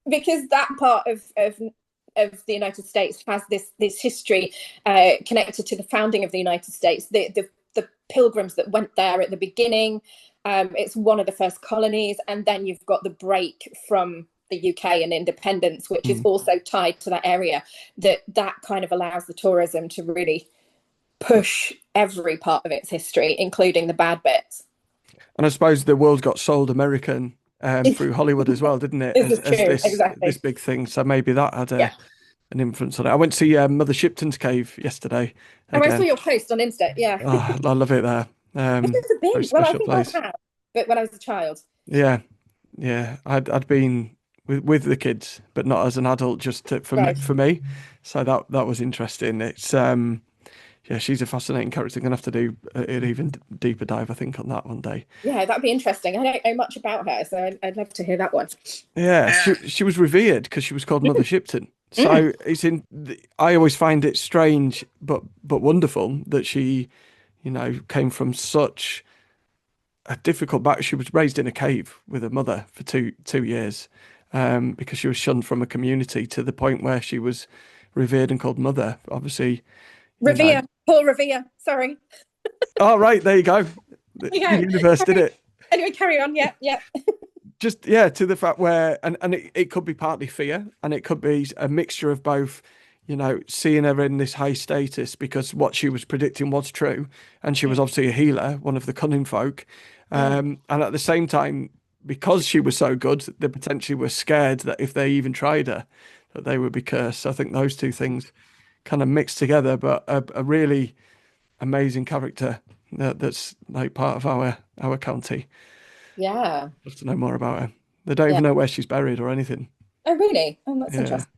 because that part of the United States has this history connected to the founding of the United States. The pilgrims that went there at the beginning. It's one of the first colonies, and then you've got the break from the UK and independence, which is Mm. also tied to that area. That kind of allows the tourism to really push every part of its history, including the bad bits. And I suppose the world got sold American through Hollywood as well, didn't it? This is As true, this exactly. big thing. So maybe that had Yeah. an influence on it. I went to see Mother Shipton's cave yesterday Oh, I saw again. your post on Insta. Yeah. Oh, I love it there. I've never Very been. Well, I special think I place. have, but when I was a child. Yeah, yeah. I'd been with the kids, but not as an adult, just Right. for me. So that was interesting. It's yeah, she's a fascinating character. Gonna have to do an even deeper dive, I think, on that one day. Yeah, that'd be interesting. I don't know much about her, so I'd love to hear that one. Yeah, she was revered because she was called Mother Shipton. Mm. So it's I always find it strange, but wonderful that she, came from such a difficult back. She was raised in a cave with her mother for two years, because she was shunned from a community to the point where she was revered and called Mother. Obviously, you know. Revere, Paul Revere. Sorry. Oh, right, there you go. The Yeah. universe did it. Anyway, carry on. Yeah, yeah. Just yeah, to the fact where and it could be partly fear and it could be a mixture of both, seeing her in this high status because what she was predicting was true, and she was obviously a healer, one of the cunning folk, Mm. and at the same time, because she was so good, they potentially were scared that if they even tried her, that they would be cursed. So I think those two things kind of mixed together, but a really amazing character that's like part of our county. Yeah. Love to know more about her. They don't Yeah. even know where she's buried or anything. Oh, really? Oh, that's Yeah. interesting.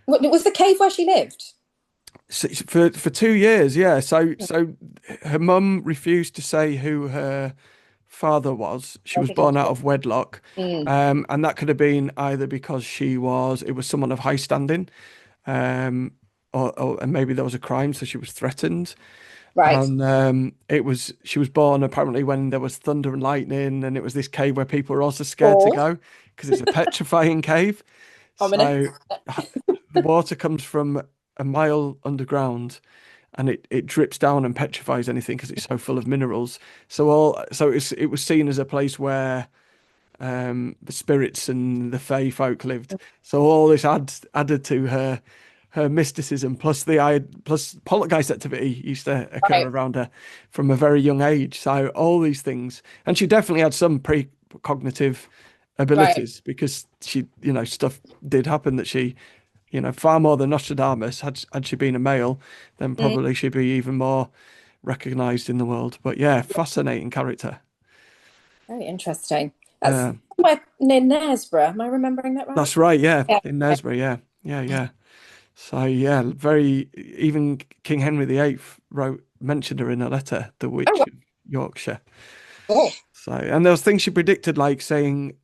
What, was the cave where she lived? So, for 2 years, yeah. So her mum refused to say who her father was. She Oh, was did you? born out of wedlock, Mm. and that could have been either because it was someone of high standing, um, or and maybe there was a crime, so she was threatened. Right. And she was born apparently when there was thunder and lightning, and it was this cave where people were also scared to Or go because it's a petrifying cave. So ominous. the water comes from a mile underground, and it drips down and petrifies anything because it's so full of minerals. It was seen as a place where the spirits and the Fey folk lived. So all this added to her mysticism, plus poltergeist activity used to occur Right. around her from a very young age. So all these things, and she definitely had some precognitive Right. abilities because stuff did happen that she, far more than Nostradamus. Had she been a male, then Mm. probably she'd be even more recognized in the world. But yeah, fascinating character. Very interesting. That's Uh, somewhere near Knaresborough. Am I remembering that right? that's right. Yeah, Yeah. in Nesbury. Yeah, yeah, yeah. So yeah, very even King Henry VIII mentioned her in a letter, the Oh, Witch wow. of Yorkshire. Oh, So and there was things she predicted, like saying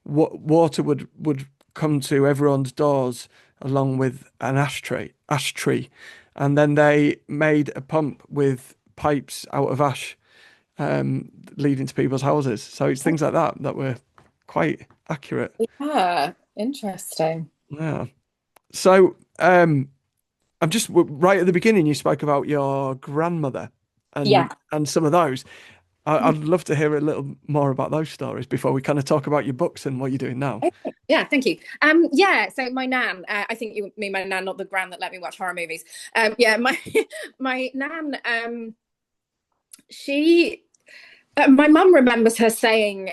what water would come to everyone's doors along with an ash tree, and then they made a pump with pipes out of ash, leading to people's houses. So it's things like that were quite accurate. yeah. Interesting. Yeah. So I'm just right at the beginning. You spoke about your grandmother Yeah. and some of those. I'd love to hear a little more about those stories before we kind of talk about your books and what you're doing now. Okay. Yeah, thank you. Yeah, so my nan, I think you mean my nan, not the gran that let me watch horror movies. Yeah, my my nan, she my mum remembers her saying,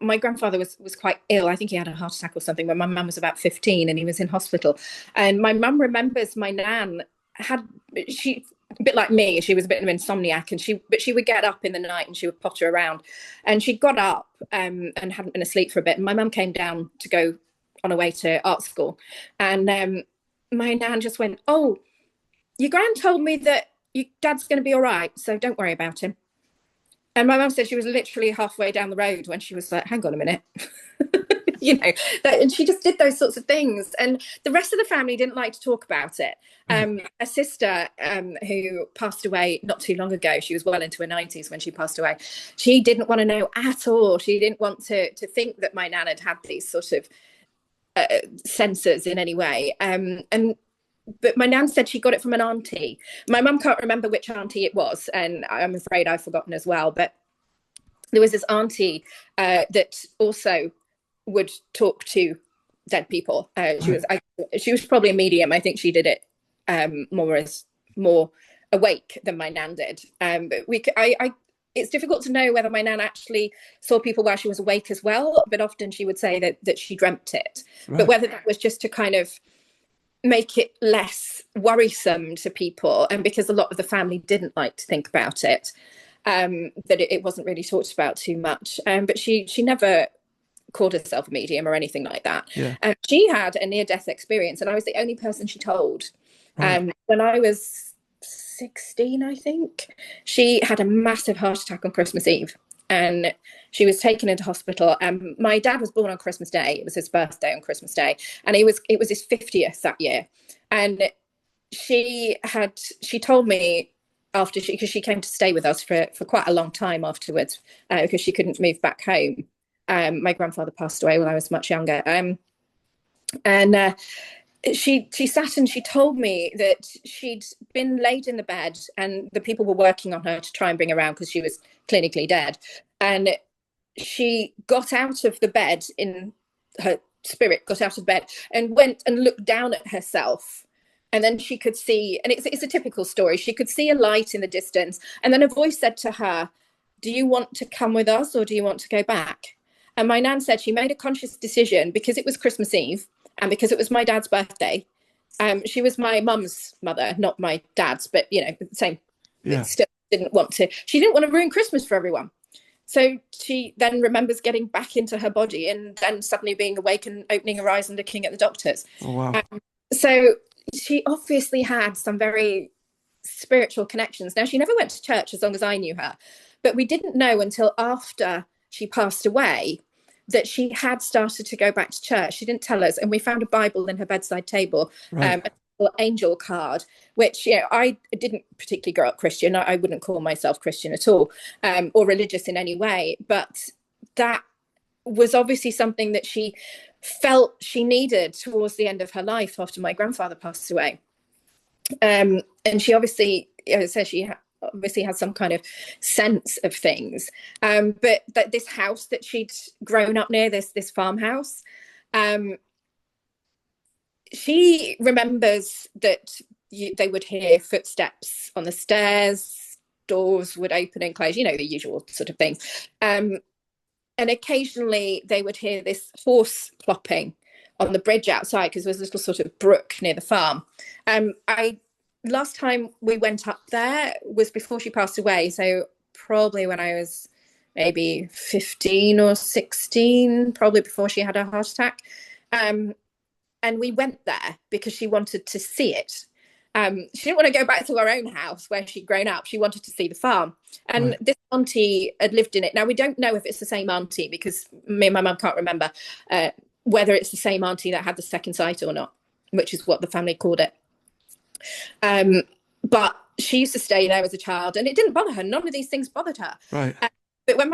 my grandfather was quite ill. I think he had a heart attack or something when my mum was about 15 and he was in hospital. And my mum remembers my nan had, she, a bit like me, she was a bit of an insomniac, and she would get up in the night and she would potter around. And she got up and hadn't been asleep for a bit. And my mum came down to go on her way to art school. And my nan just went, "Oh, your gran told me that your dad's going to be all right, so don't worry about him." And my mum said she was literally halfway down the road when she was like, "Hang on a minute." you know, and she just did those sorts of things. And the rest of the family didn't like to talk about it. A sister who passed away not too long ago, she was well into her 90s when she passed away. She didn't want to know at all. She didn't want to think that my nan had these sort of sensors in any way. But my nan said she got it from an auntie. My mum can't remember which auntie it was, and I'm afraid I've forgotten as well. But there was this auntie that also would talk to dead people. She was probably a medium. I think she did it more awake than my nan did. But it's difficult to know whether my nan actually saw people while she was awake as well. But often she would say that she dreamt it. Right. But whether that was just to kind of make it less worrisome to people, and because a lot of the family didn't like to think about it, that it wasn't really talked about too much. But she never called herself a medium or anything like that. Yeah. She had a near-death experience, and I was the only person she told. Right. When I was 16, I think, she had a massive heart attack on Christmas Eve, and she was taken into hospital. My dad was born on Christmas Day. It was his birthday on Christmas Day, and it was his 50th that year. And she told me after because she came to stay with us for quite a long time afterwards, because she couldn't move back home. My grandfather passed away when I was much younger, and she sat and she told me that she'd been laid in the bed, and the people were working on her to try and bring her around because she was clinically dead. And she got out of the bed, in her spirit got out of bed and went and looked down at herself. And then she could see, and it's a typical story, she could see a light in the distance. And then a voice said to her, "Do you want to come with us, or do you want to go back?" And my nan said she made a conscious decision, because it was Christmas Eve and because it was my dad's birthday. She was my mum's mother, not my dad's, but, you know, same. Yeah. Still she didn't want to ruin Christmas for everyone. So she then remembers getting back into her body and then suddenly being awake and opening her eyes and looking at the doctors. Oh, wow. So she obviously had some very spiritual connections. Now, she never went to church as long as I knew her, but we didn't know until after she passed away that she had started to go back to church. She didn't tell us, and we found a Bible in her bedside table, right. An angel card, which, you know, I didn't particularly grow up Christian. I wouldn't call myself Christian at all, or religious in any way, but that was obviously something that she felt she needed towards the end of her life after my grandfather passed away. And she obviously, as I said, she obviously has some kind of sense of things. But that this house that she'd grown up near, this farmhouse, she remembers that they would hear footsteps on the stairs, doors would open and close, you know, the usual sort of things. And occasionally they would hear this horse plopping on the bridge outside, because there was a little sort of brook near the farm. Last time we went up there was before she passed away, so probably when I was maybe 15 or 16, probably before she had a heart attack. And we went there because she wanted to see it. She didn't want to go back to her own house where she'd grown up. She wanted to see the farm. And right. This auntie had lived in it. Now, we don't know if it's the same auntie, because me and my mum can't remember whether it's the same auntie that had the second sight or not, which is what the family called it. But she used to stay there as a child, and it didn't bother her. None of these things bothered her. Right. But when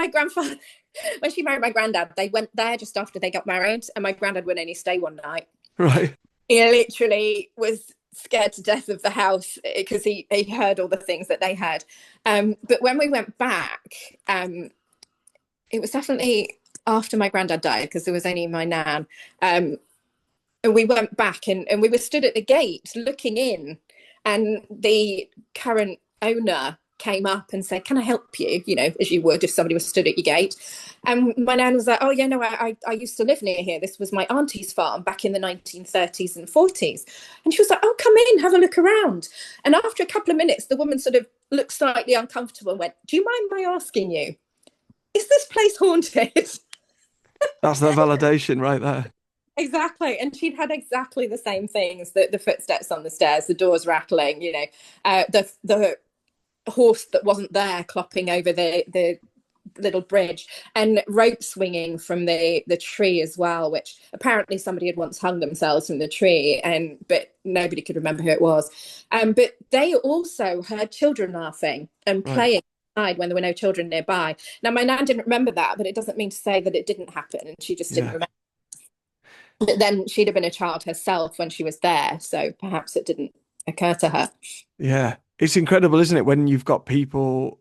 she married my granddad, they went there just after they got married, and my granddad would only stay one night. Right. He literally was scared to death of the house because he heard all the things that they had. But when we went back, it was definitely after my granddad died, because there was only my nan. And we went back and we were stood at the gate looking in, and the current owner came up and said, "Can I help you?" You know, as you would if somebody was stood at your gate. And my nan was like, "Oh yeah, no, I used to live near here. This was my auntie's farm back in the 1930s and 40s. And she was like, "Oh, come in, have a look around." And after a couple of minutes, the woman sort of looked slightly uncomfortable and went, "Do you mind my asking you, is this place haunted?" That's the validation right there. Exactly. And she'd had exactly the same things, the footsteps on the stairs, the doors rattling, you know, the horse that wasn't there clopping over the little bridge, and rope swinging from the tree as well, which apparently somebody had once hung themselves from the tree, and but nobody could remember who it was. But they also heard children laughing and Right. playing when there were no children nearby. Now, my nan didn't remember that, but it doesn't mean to say that it didn't happen, and she just didn't Yeah. remember. But then she'd have been a child herself when she was there, so perhaps it didn't occur to her. Yeah. It's incredible, isn't it, when you've got people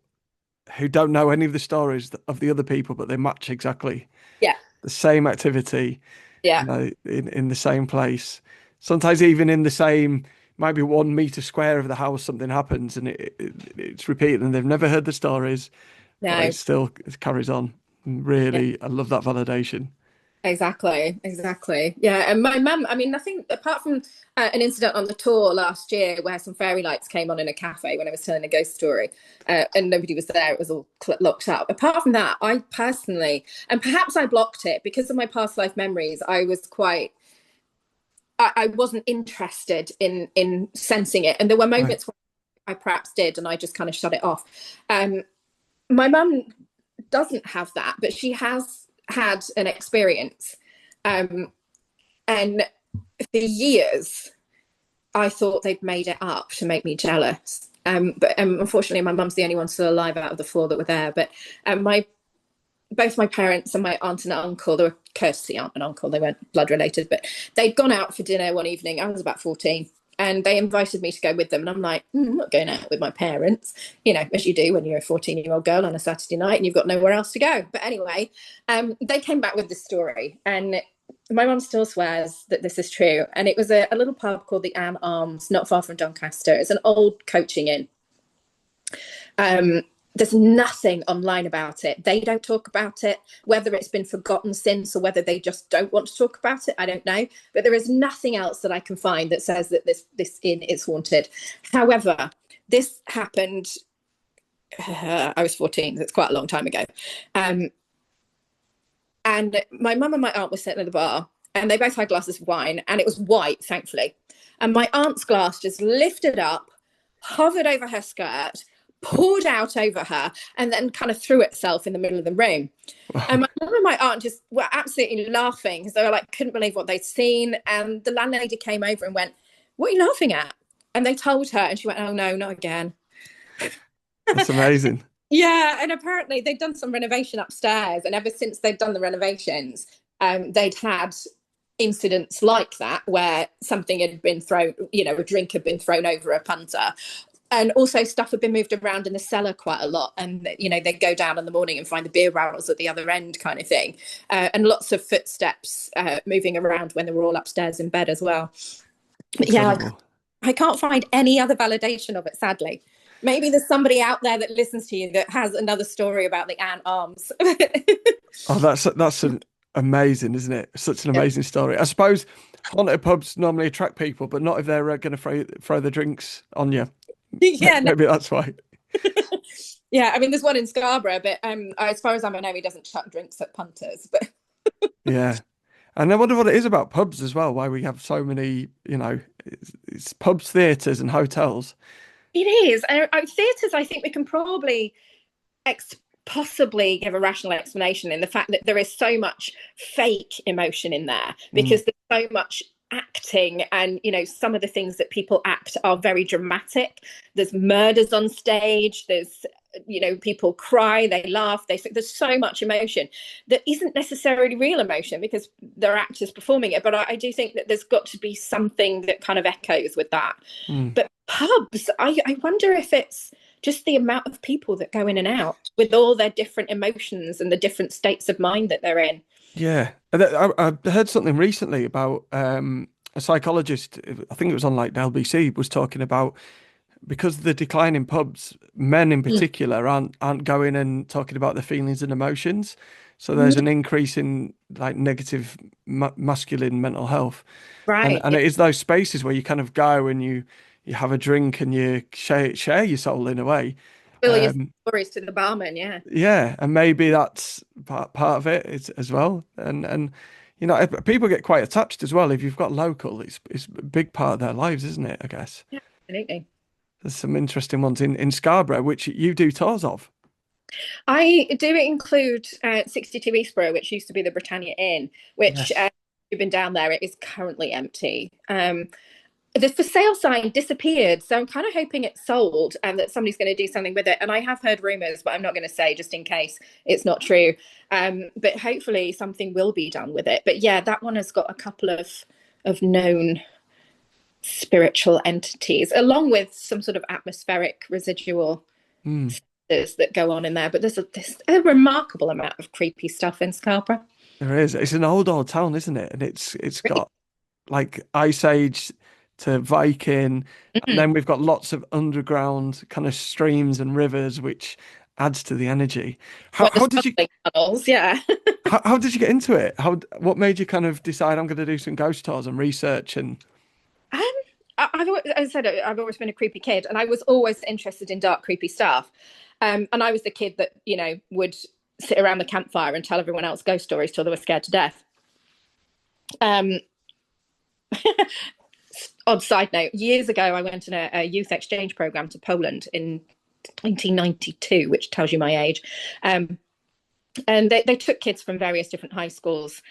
who don't know any of the stories of the other people, but they match exactly Yeah, the same activity, yeah, in the same place. Sometimes even in the same, might be 1 meter square of the house, something happens and it's repeated, and they've never heard the stories, but no, it carries on. yeah. Really, I love that validation. Exactly, exactly. Yeah, and my mum, I mean, nothing apart from an incident on the tour last year where some fairy lights came on in a cafe when I was telling a ghost story, and nobody was there, it was all locked up. Apart from that, I personally, and perhaps I blocked it because of my past life memories, I was quite, I wasn't interested in sensing it. And there were Right. moments where I perhaps did, and I just kind of shut it off. My mum doesn't have that, but she has had an experience. Um, and for years, I thought they'd made it up to make me jealous. But unfortunately, my mum's the only one still alive out of the four that were there. But my both my parents and my aunt and uncle, they were courtesy aunt and uncle, they weren't blood related, but they'd gone out for dinner one evening. I was about 14. And they invited me to go with them. And I'm like, I'm not going out with my parents, as you do when you're a 14-year-old girl on a Saturday night and you've got nowhere else to go. But anyway, they came back with this story. And my mum still swears that this is true. And it was a little pub called the Anne Arms, not far from Doncaster. It's an old coaching inn. There's nothing online about it. They don't talk about it. Whether it's been forgotten since or whether they just don't want to talk about it, I don't know. But there is nothing else that I can find that says that this inn is haunted. However, this happened. I was 14. That's quite a long time ago. And my mum and my aunt were sitting at the bar, and they both had glasses of wine, and it was white, thankfully. And my aunt's glass just lifted up, hovered over her skirt, poured out over her, and then kind of threw itself in the middle of the room. And Wow. my mum and my aunt just were absolutely laughing because they were like, couldn't believe what they'd seen. And the landlady came over and went, "What are you laughing at?" And they told her, and she went, "Oh no, not again." That's amazing. Yeah, and apparently they'd done some renovation upstairs, and ever since they'd done the renovations, they'd had incidents like that where something had been thrown, a drink had been thrown over a punter, and also stuff had been moved around in the cellar quite a lot. And they'd go down in the morning and find the beer barrels at the other end, kind of thing, and lots of footsteps moving around when they were all upstairs in bed as well. But yeah, Incredible. I can't find any other validation of it, sadly. Maybe there's somebody out there that listens to you that has another story about the ant arms. Oh, that's an amazing, isn't it? Such an Yeah. amazing story. I suppose haunted pubs normally attract people, but not if they're going to throw the drinks on you. Yeah, no. Maybe that's why. Yeah, I mean, there's one in Scarborough, but as far as I know, he doesn't chuck drinks at punters. But Yeah. And I wonder what it is about pubs as well, why we have so many, it's pubs, theatres, and hotels. it is. And theatres, I think we can probably ex- possibly give a rational explanation in the fact that there is so much fake emotion in there Mm, because there's so much acting, and some of the things that people act are very dramatic. There's murders on stage, there's people cry, they laugh, there's so much emotion that isn't necessarily real emotion because they're actors performing it. But I do think that there's got to be something that kind of echoes with that. mm. But pubs, I wonder if it's just the amount of people that go in and out with all their different emotions and the different states of mind that they're in. Yeah. I heard something recently about a psychologist, I think it was on like the LBC, was talking about because of the decline in pubs, men in particular aren't going and talking about their feelings and emotions. So there's an increase in like negative masculine mental health. And Right. and it is those spaces where you kind of go and you have a drink and you share your soul in a way. Spill your Um, stories to the barman. Yeah. yeah, and maybe that's part of it as well. And people get quite attached as well. If you've got local, it's a big part of their lives, isn't it? I guess Yeah, absolutely. there's some interesting ones in Scarborough, which you do tours of. I do include 62 Eastborough, which used to be the Britannia Inn, which Yes. you've been down there. It is currently empty. The for sale sign disappeared, so I'm kind of hoping it's sold and that somebody's going to do something with it. And I have heard rumors, but I'm not going to say just in case it's not true. But hopefully something will be done with it. But yeah, that one has got a couple of known spiritual entities, along with some sort of atmospheric residual Mm, that go on in there. But there's a remarkable amount of creepy stuff in Scarborough. there is. It's an old town, isn't it? And it's got like Ice Age to Viking, and Mhm. then we've got lots of underground kind of streams and rivers, which adds to the energy. How Well, the how did you smuggling tunnels, yeah. how did you get into it? What made you kind of decide I'm going to do some ghost tours and research and Um, as I said, I've always been a creepy kid, and I was always interested in dark, creepy stuff. And I was the kid that would sit around the campfire and tell everyone else ghost stories till they were scared to death. Um, Odd side note: years ago, I went on a youth exchange program to Poland in 1992, which tells you my age. Um, and they took kids from various different high schools.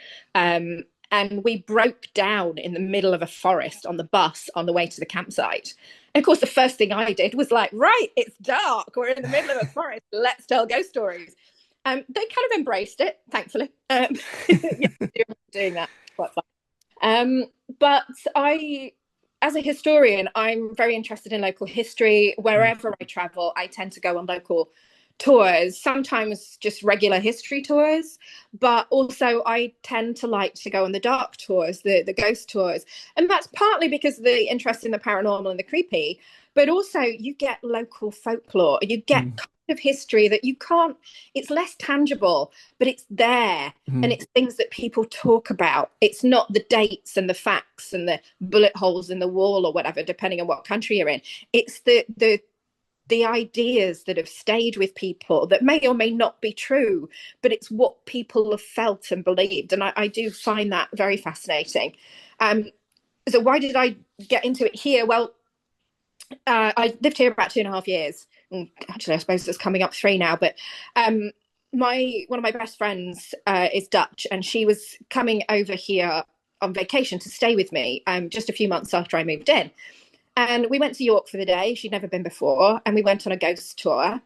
And we broke down in the middle of a forest on the bus on the way to the campsite. And of course, the first thing I did was like, right, it's dark. We're in the middle of a forest. Let's tell ghost stories. They kind of embraced it, thankfully. Yeah, doing that. Quite fun. But as a historian, I'm very interested in local history. Mm, Wherever I travel, I tend to go on local tours, sometimes just regular history tours, but also I tend to like to go on the dark tours, the ghost tours. And that's partly because of the interest in the paranormal and the creepy, but also you get local folklore, you get mm, kind of history that you can't, it's less tangible, but it's there. And mm, it's things that people talk about. It's not the dates and the facts and the bullet holes in the wall or whatever, depending on what country you're in. It's the ideas that have stayed with people that may or may not be true, but it's what people have felt and believed. And I do find that very fascinating. Um, so why did I get into it here? Well, I lived here about 2.5 years. Actually, I suppose it's coming up 3 now. But my one of my best friends is Dutch, and she was coming over here on vacation to stay with me just a few months after I moved in. And we went to York for the day. She'd never been before. And we went on a ghost tour.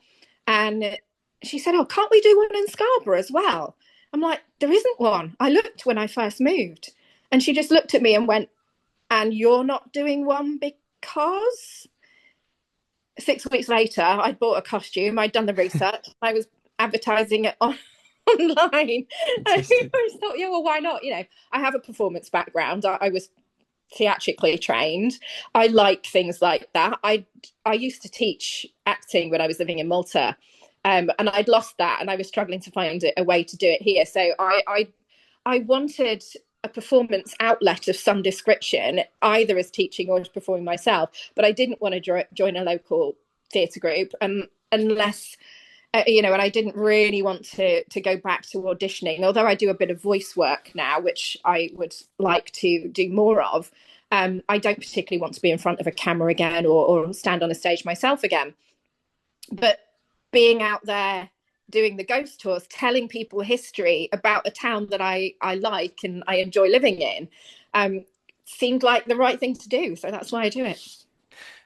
And she said, "Oh, can't we do one in Scarborough as well?" I'm like, "There isn't one. I looked when I first moved." And she just looked at me and went, "And you're not doing one because?" 6 weeks later, I'd bought a costume. I'd done the research. I was advertising it online. I fantastic. thought, yeah, well, why not? I have a performance background. I was theatrically trained. I like things like that. I used to teach acting when I was living in Malta, and I'd lost that, and I was struggling to find a way to do it here. So I wanted a performance outlet of some description, either as teaching or as performing myself. But I didn't want to join a local theatre group, unless and I didn't really want to go back to auditioning, although I do a bit of voice work now, which I would like to do more of. I don't particularly want to be in front of a camera again or stand on a stage myself again. But being out there doing the ghost tours, telling people history about a town that I like and I enjoy living in, seemed like the right thing to do. So that's why I do it.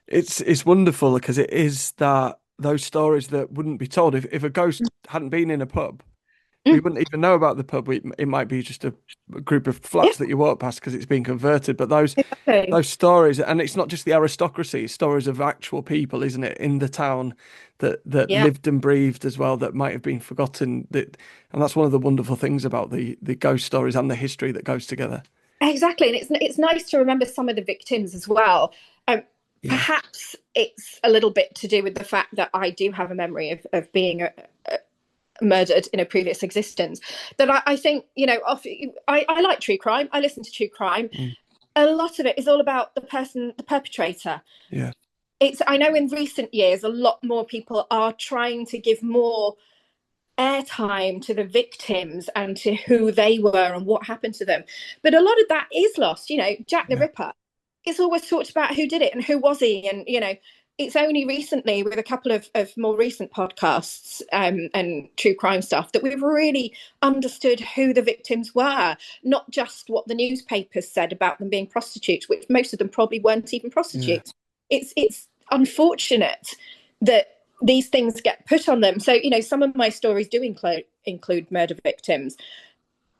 It's wonderful because it is that those stories that wouldn't be told if a ghost hadn't been in a pub. We Mm, wouldn't even know about the pub. It might be just a group of yeah, flats that you walk past because it's been converted. But those exactly. those stories, and it's not just the aristocracy, it's stories of actual people, isn't it, in the town that Yeah. lived and breathed as well, that might have been forgotten. And that's one of the wonderful things about the ghost stories and the history that goes together. Exactly, and it's nice to remember some of the victims as well. Um, Yeah, Perhaps it's a little bit to do with the fact that I do have a memory of being murdered in a previous existence. That I think I like true crime. I listen to true crime. mm, A lot of it is all about the person, the perpetrator. yeah, I know in recent years a lot more people are trying to give more airtime to the victims and to who they were and what happened to them. But a lot of that is lost. Jack the yeah. Ripper. It's always talked about who did it and who was he, and it's only recently, with a couple of more recent podcasts and true crime stuff, that we've really understood who the victims were, not just what the newspapers said about them being prostitutes, which most of them probably weren't even Yeah. prostitutes. It's unfortunate that these things get put on them. So, some of my stories do include murder victims.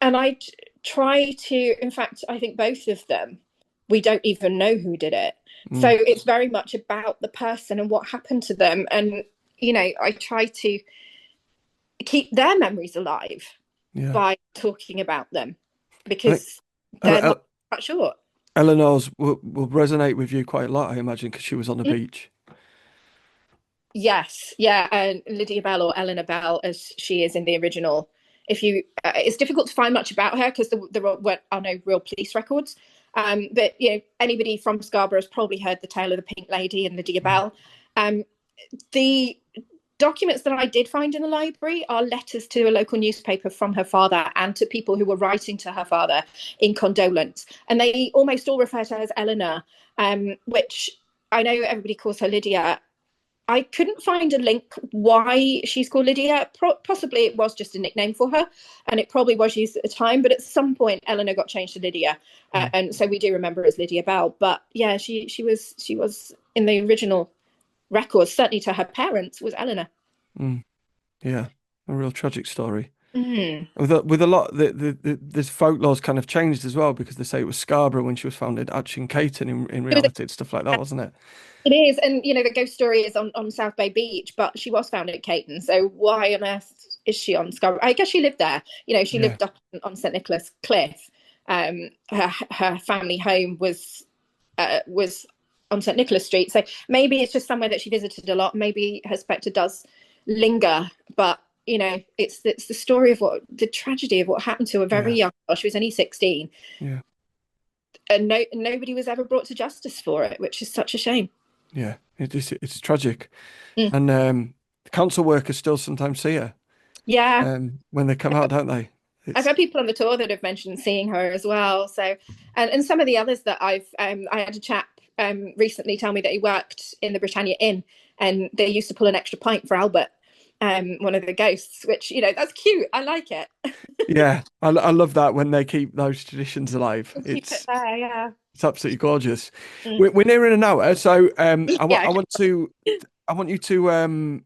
And I try to, in fact, I think both of them, we don't even know who did it. So Mm. it's very much about the person and what happened to them. And, I try to keep their memories alive Yeah. by talking about them, I think because El they're El not that short. Eleanor's will resonate with you quite a lot, I imagine, because she was on the beach. Yes, yeah, and Lydia Bell, or Eleanor Bell, as she is in the original. If you, it's difficult to find much about her because there are no real police records. But anybody from Scarborough has probably heard the tale of the Pink Lady and Lydia Mm. Bell. The documents that I did find in the library are letters to a local newspaper from her father and to people who were writing to her father in condolence, and they almost all refer to her as Eleanor, which I know everybody calls her Lydia. I couldn't find a link why she's called Lydia. Possibly it was just a nickname for her, and it probably was used at the time. But at some point, Eleanor got changed to Lydia, Mm. and so we do remember her as Lydia Bell. But yeah, she was in the original records. Certainly to her parents was Eleanor. Mm. Yeah, a real tragic story. Mm. With a lot, this folklore's kind of changed as well because they say it was Scarborough when she was found in Caton. In It was reality, it's stuff like that, wasn't it? It is, and the ghost story is on South Bay Beach, but she was found at Caton. So why on earth is she on Scarborough? I guess she lived there. She Yeah, lived up on St Nicholas Cliff. Her family home was on St Nicholas Street. So maybe it's just somewhere that she visited a lot. Maybe her spectre does linger, but it's the story of the tragedy of what happened to a very yeah, young girl. She was only 16, yeah, and nobody was ever brought to justice for it, which is such a shame. yeah. It's tragic, Mm. and the council workers still sometimes see her Yeah. when they come out, don't they? I've It's had people on the tour that have mentioned seeing her as well. So, and some of the others that I had a chap recently tell me that he worked in the Britannia Inn, and they used to pull an extra pint for Albert, one of the ghosts. Which that's cute. I like it. yeah. I love that when they keep those traditions alive. Keep it there. Yeah. It's absolutely gorgeous. Mm. We're nearing an hour, so Yeah. I want you to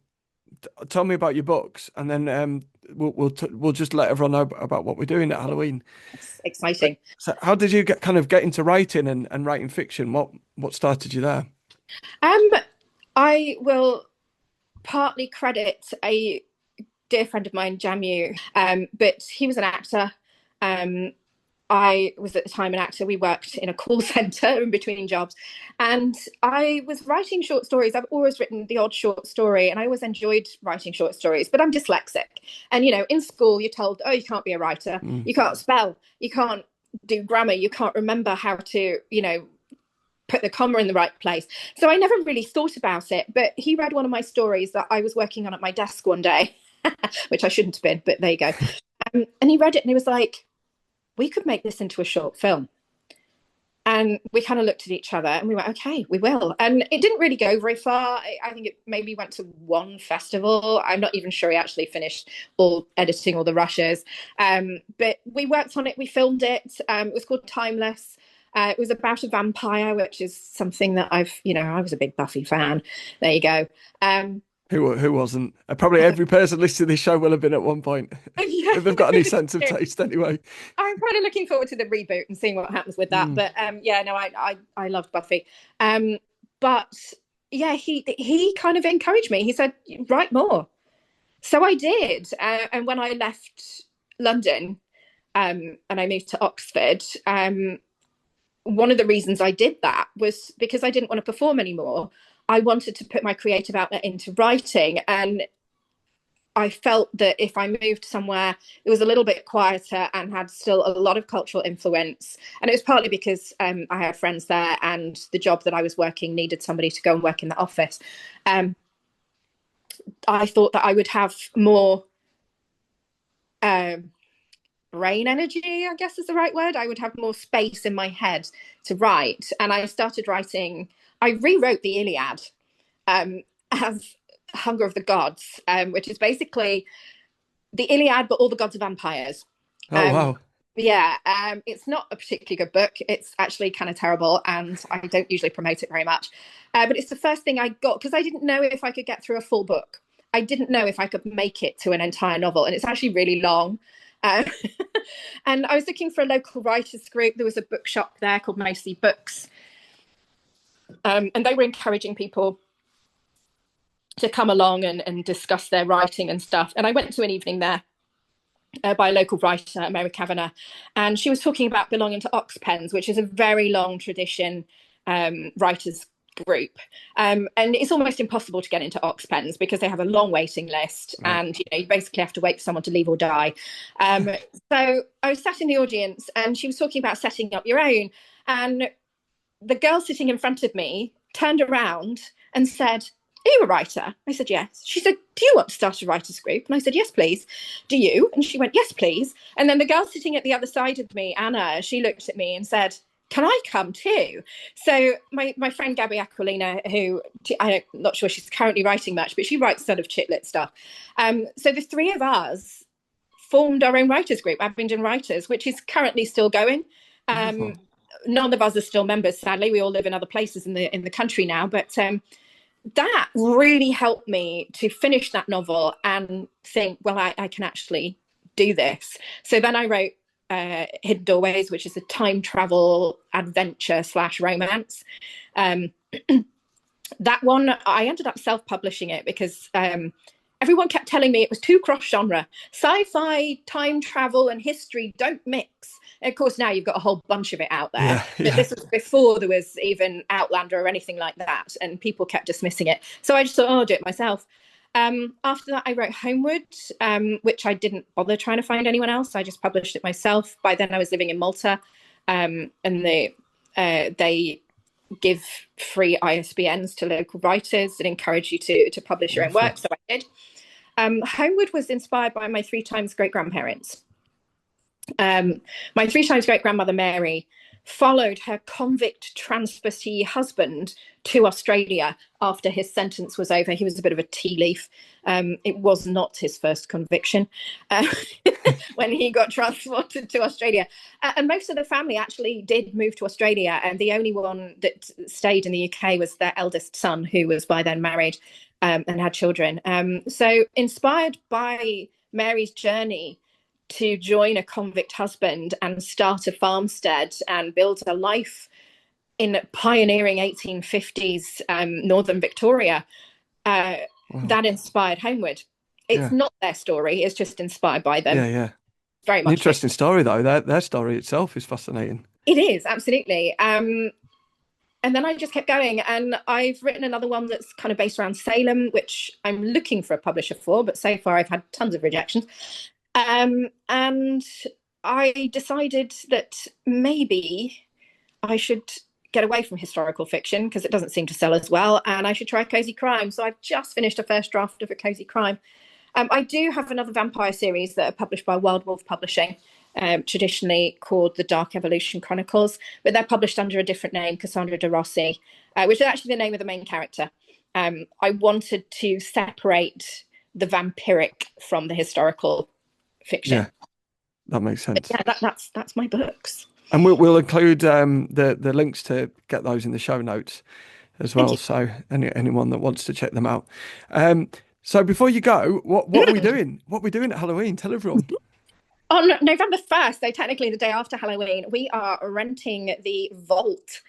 tell me about your books, and then we'll just let everyone know about what we're doing at Halloween. It's exciting. So, how did you get into writing and writing fiction? What started you there? Um, I will partly credit a dear friend of mine, Jamu, but he was an actor. Um, I was at the time an actor. We worked in a call center in between jobs. And I was writing short stories. I've always written the odd short story, and I always enjoyed writing short stories, but I'm dyslexic. And, in school, you're told, oh, you can't be a writer. Mm, You can't spell. You can't do grammar. You can't remember how to, put the comma in the right place. So I never really thought about it. But he read one of my stories that I was working on at my desk one day, which I shouldn't have been, but there you go. And he read it and he was like, we could make this into a short film. And we kind of looked at each other and we went, okay, we will. And it didn't really go very far. I think it maybe went to one festival. I'm not even sure he actually finished all editing all the rushes. But we worked on it. We filmed it. It was called Timeless. It was about a vampire, which is something that I was a big Buffy fan. There you go. who wasn't? Probably every person listening to this show will have been at one point, Yeah. if they've got any sense of taste, anyway. I'm kind of looking forward to the reboot and seeing what happens with that. Mm, But yeah, no, I loved Buffy. But yeah, he kind of encouraged me. He said, write more. So I did. And when I left London, and I moved to Oxford, one of the reasons I did that was because I didn't want to perform anymore. I wanted to put my creative outlet into writing, and I felt that if I moved somewhere, it was a little bit quieter and had still a lot of cultural influence. And it was partly because I had friends there, and the job that I was working needed somebody to go and work in the office. I thought that I would have more brain energy, I guess is the right word. I would have more space in my head to write. And I started writing, I rewrote the Iliad. as Hunger of the Gods, which is basically the Iliad, but all the gods are vampires. Oh Um, wow. yeah, it's not a particularly good book. It's actually kind of terrible, and I don't usually promote it very much. But it's the first thing I got because I didn't know if I could get through a full book. I didn't know if I could make it to an entire novel, and it's actually really long. Um, and I was looking for a local writers group. There was a bookshop there called Mostly Books, and they were encouraging people to come along and discuss their writing and stuff. And I went to an evening there by a local writer, Mary Kavanagh, and she was talking about belonging to Oxpens, which is a very long tradition writers group. And it's almost impossible to get into Oxpens because they have a long waiting list, Right. and you basically have to wait for someone to leave or die. Um, so I was sat in the audience, and she was talking about setting up your own, and the girl sitting in front of me turned around and said, "Are you a writer?" I said, "Yes." She said, "Do you want to start a writers group?" And I said, "Yes, please." "Do you?" And she went, "Yes, please." And then the girl sitting at the other side of me, Anna, she looked at me and said, "Can I come too?" So my friend Gabby Aquilina, who I'm not sure she's currently writing much, but she writes sort of chit lit stuff. So the three of us formed our own writers group, Abingdon Writers, which is currently still going. Um, Wonderful. None of us are still members, sadly. We all live in other places in the country now, but that really helped me to finish that novel and think, well, I can actually do this. So then I wrote Hidden Doorways, which is a time travel adventure slash romance. Um, that one, I ended up self-publishing it because everyone kept telling me it was too cross genre. Sci-fi, time travel, and history don't mix. And of course, now you've got a whole bunch of it out there. Yeah, But yeah. this was before there was even Outlander or anything like that, and people kept dismissing it. So I just thought, oh, I'll do it myself. After that, I wrote Homeward, which I didn't bother trying to find anyone else. I just published it myself. By then, I was living in Malta, and they give free ISBNs to local writers and encourage you to publish your own Wonderful. work. So I did. Homeward was inspired by my three times great grandparents. My three times great grandmother Mary followed her convict transferee husband to Australia after his sentence was over. He was a bit of a tea leaf. It was not his first conviction uh, when he got transported to Australia. And most of the family actually did move to Australia. And the only one that stayed in the UK was their eldest son, who was by then married and had children. So inspired by Mary's journey to join a convict husband and start a farmstead and build a life in pioneering 1850s northern Victoria, Wow. that inspired Homeward. It's Yeah. not their story, it's just inspired by Yeah, them. yeah. Very An much interesting fiction. story though. Their story itself is fascinating. It is, absolutely. And then I just kept going, and I've written another one that's kind of based around Salem, which I'm looking for a publisher for, but so far I've had tons of rejections. And I decided that maybe I should get away from historical fiction because it doesn't seem to sell as well, and I should try cozy crime. So I've just finished a first draft of a cozy crime. I do have another vampire series that are published by Wild Wolf Publishing, traditionally called the Dark Evolution Chronicles, but they're published under a different name, Cassandra de Rossi, which is actually the name of the main character. I wanted to separate the vampiric from the historical fiction. Yeah, that makes But sense. yeah, that's my books. And we'll include the links to get those in the show notes as Thank well. you. So anyone that wants to check them out. So before you go, what are we doing? What are we doing at Halloween? Tell everyone. On November 1st, so technically the day after Halloween, we are renting the vault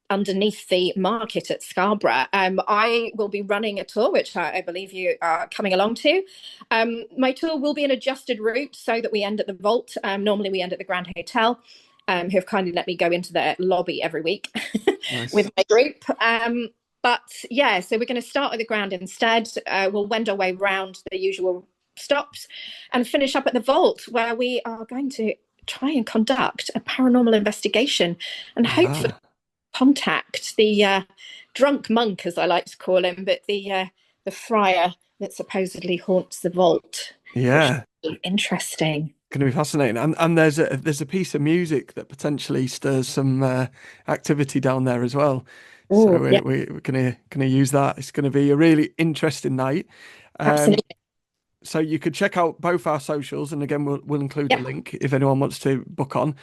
underneath the market at Scarborough. I will be running a tour, which I believe you are coming along to. My tour will be an adjusted route so that we end at the vault. Normally we end at the Grand Hotel, who have kindly let me go into their lobby every week Nice. with my group. But yeah, so we're going to start at the Grand instead. We'll wend our way round the usual stops and finish up at the vault, where we are going to try and conduct a paranormal investigation and hopefully Ah, contact the drunk monk, as I like to call him, but the friar that supposedly haunts the vault, which yeah. is interesting. Going to be fascinating. And there's a piece of music that potentially stirs some activity down there as well. Oh, So yeah, we're gonna use that. It's gonna be a really interesting night. Um, absolutely. so you could check out both our socials, and again, we'll include a Yeah, link if anyone wants to book on.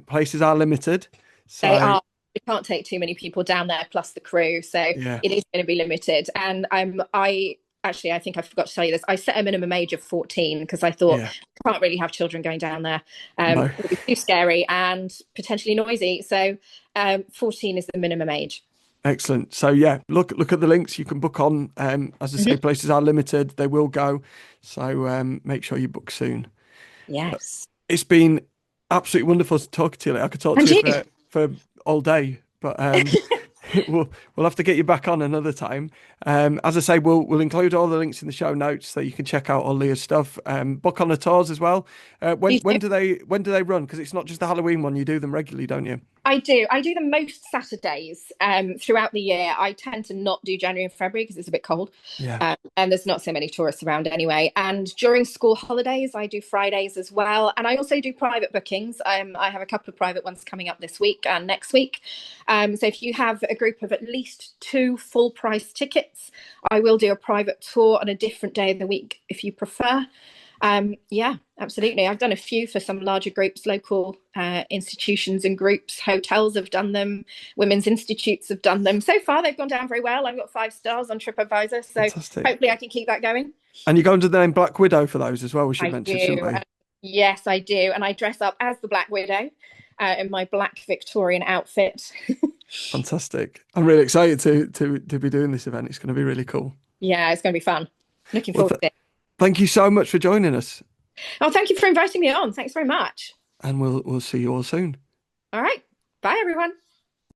Places are limited, they so are. We can't take too many people down there plus the crew, so yeah, it is going to be limited. And I actually, I think I forgot to tell you this. I set a minimum age of 14 because I thought yeah, I can't really have children going down there. no, It would be too scary and potentially noisy. So 14 is the minimum age. excellent. So yeah, look at the links. You can book on. As I say, Mhm. places are limited. They will go. So make sure you book soon. Yes. It's been absolutely wonderful to talk to you. I could talk And to you you. for all day, but we'll have to get you back on another time. As I say, we'll include all the links in the show notes so you can check out all Leah's stuff. Book on the tours as well. When Please do. when do they run? Because it's not just the Halloween one. You do them regularly, don't you? I do. I do them most Saturdays throughout the year. I tend to not do January and February because it's a bit cold, Yeah. and there's not so many tourists around anyway. And during school holidays, I do Fridays as well, and I also do private bookings. I have a couple of private ones coming up this week and next week. So if you have a group of at least two full price tickets, I will do a private tour on a different day of the week if you prefer. Yeah, absolutely. I've done a few for some larger groups, local institutions and groups. Hotels have done them. Women's institutes have done them. So far, they've gone down very well. I've got 5 stars on TripAdvisor, so Fantastic. hopefully, I can keep that going. And you go under the name Black Widow for those as well. We should I mention, shouldn't do. we? Yes, I do, and I dress up as the Black Widow in my black Victorian outfit. Fantastic. I'm really excited to be doing this event. It's going to be really cool. Yeah, it's going to be fun. Looking Well, forward to it. thank you so much for joining us, Oh, thank you for inviting me on. Thanks very much. and we'll see you all soon. All right. Bye, everyone.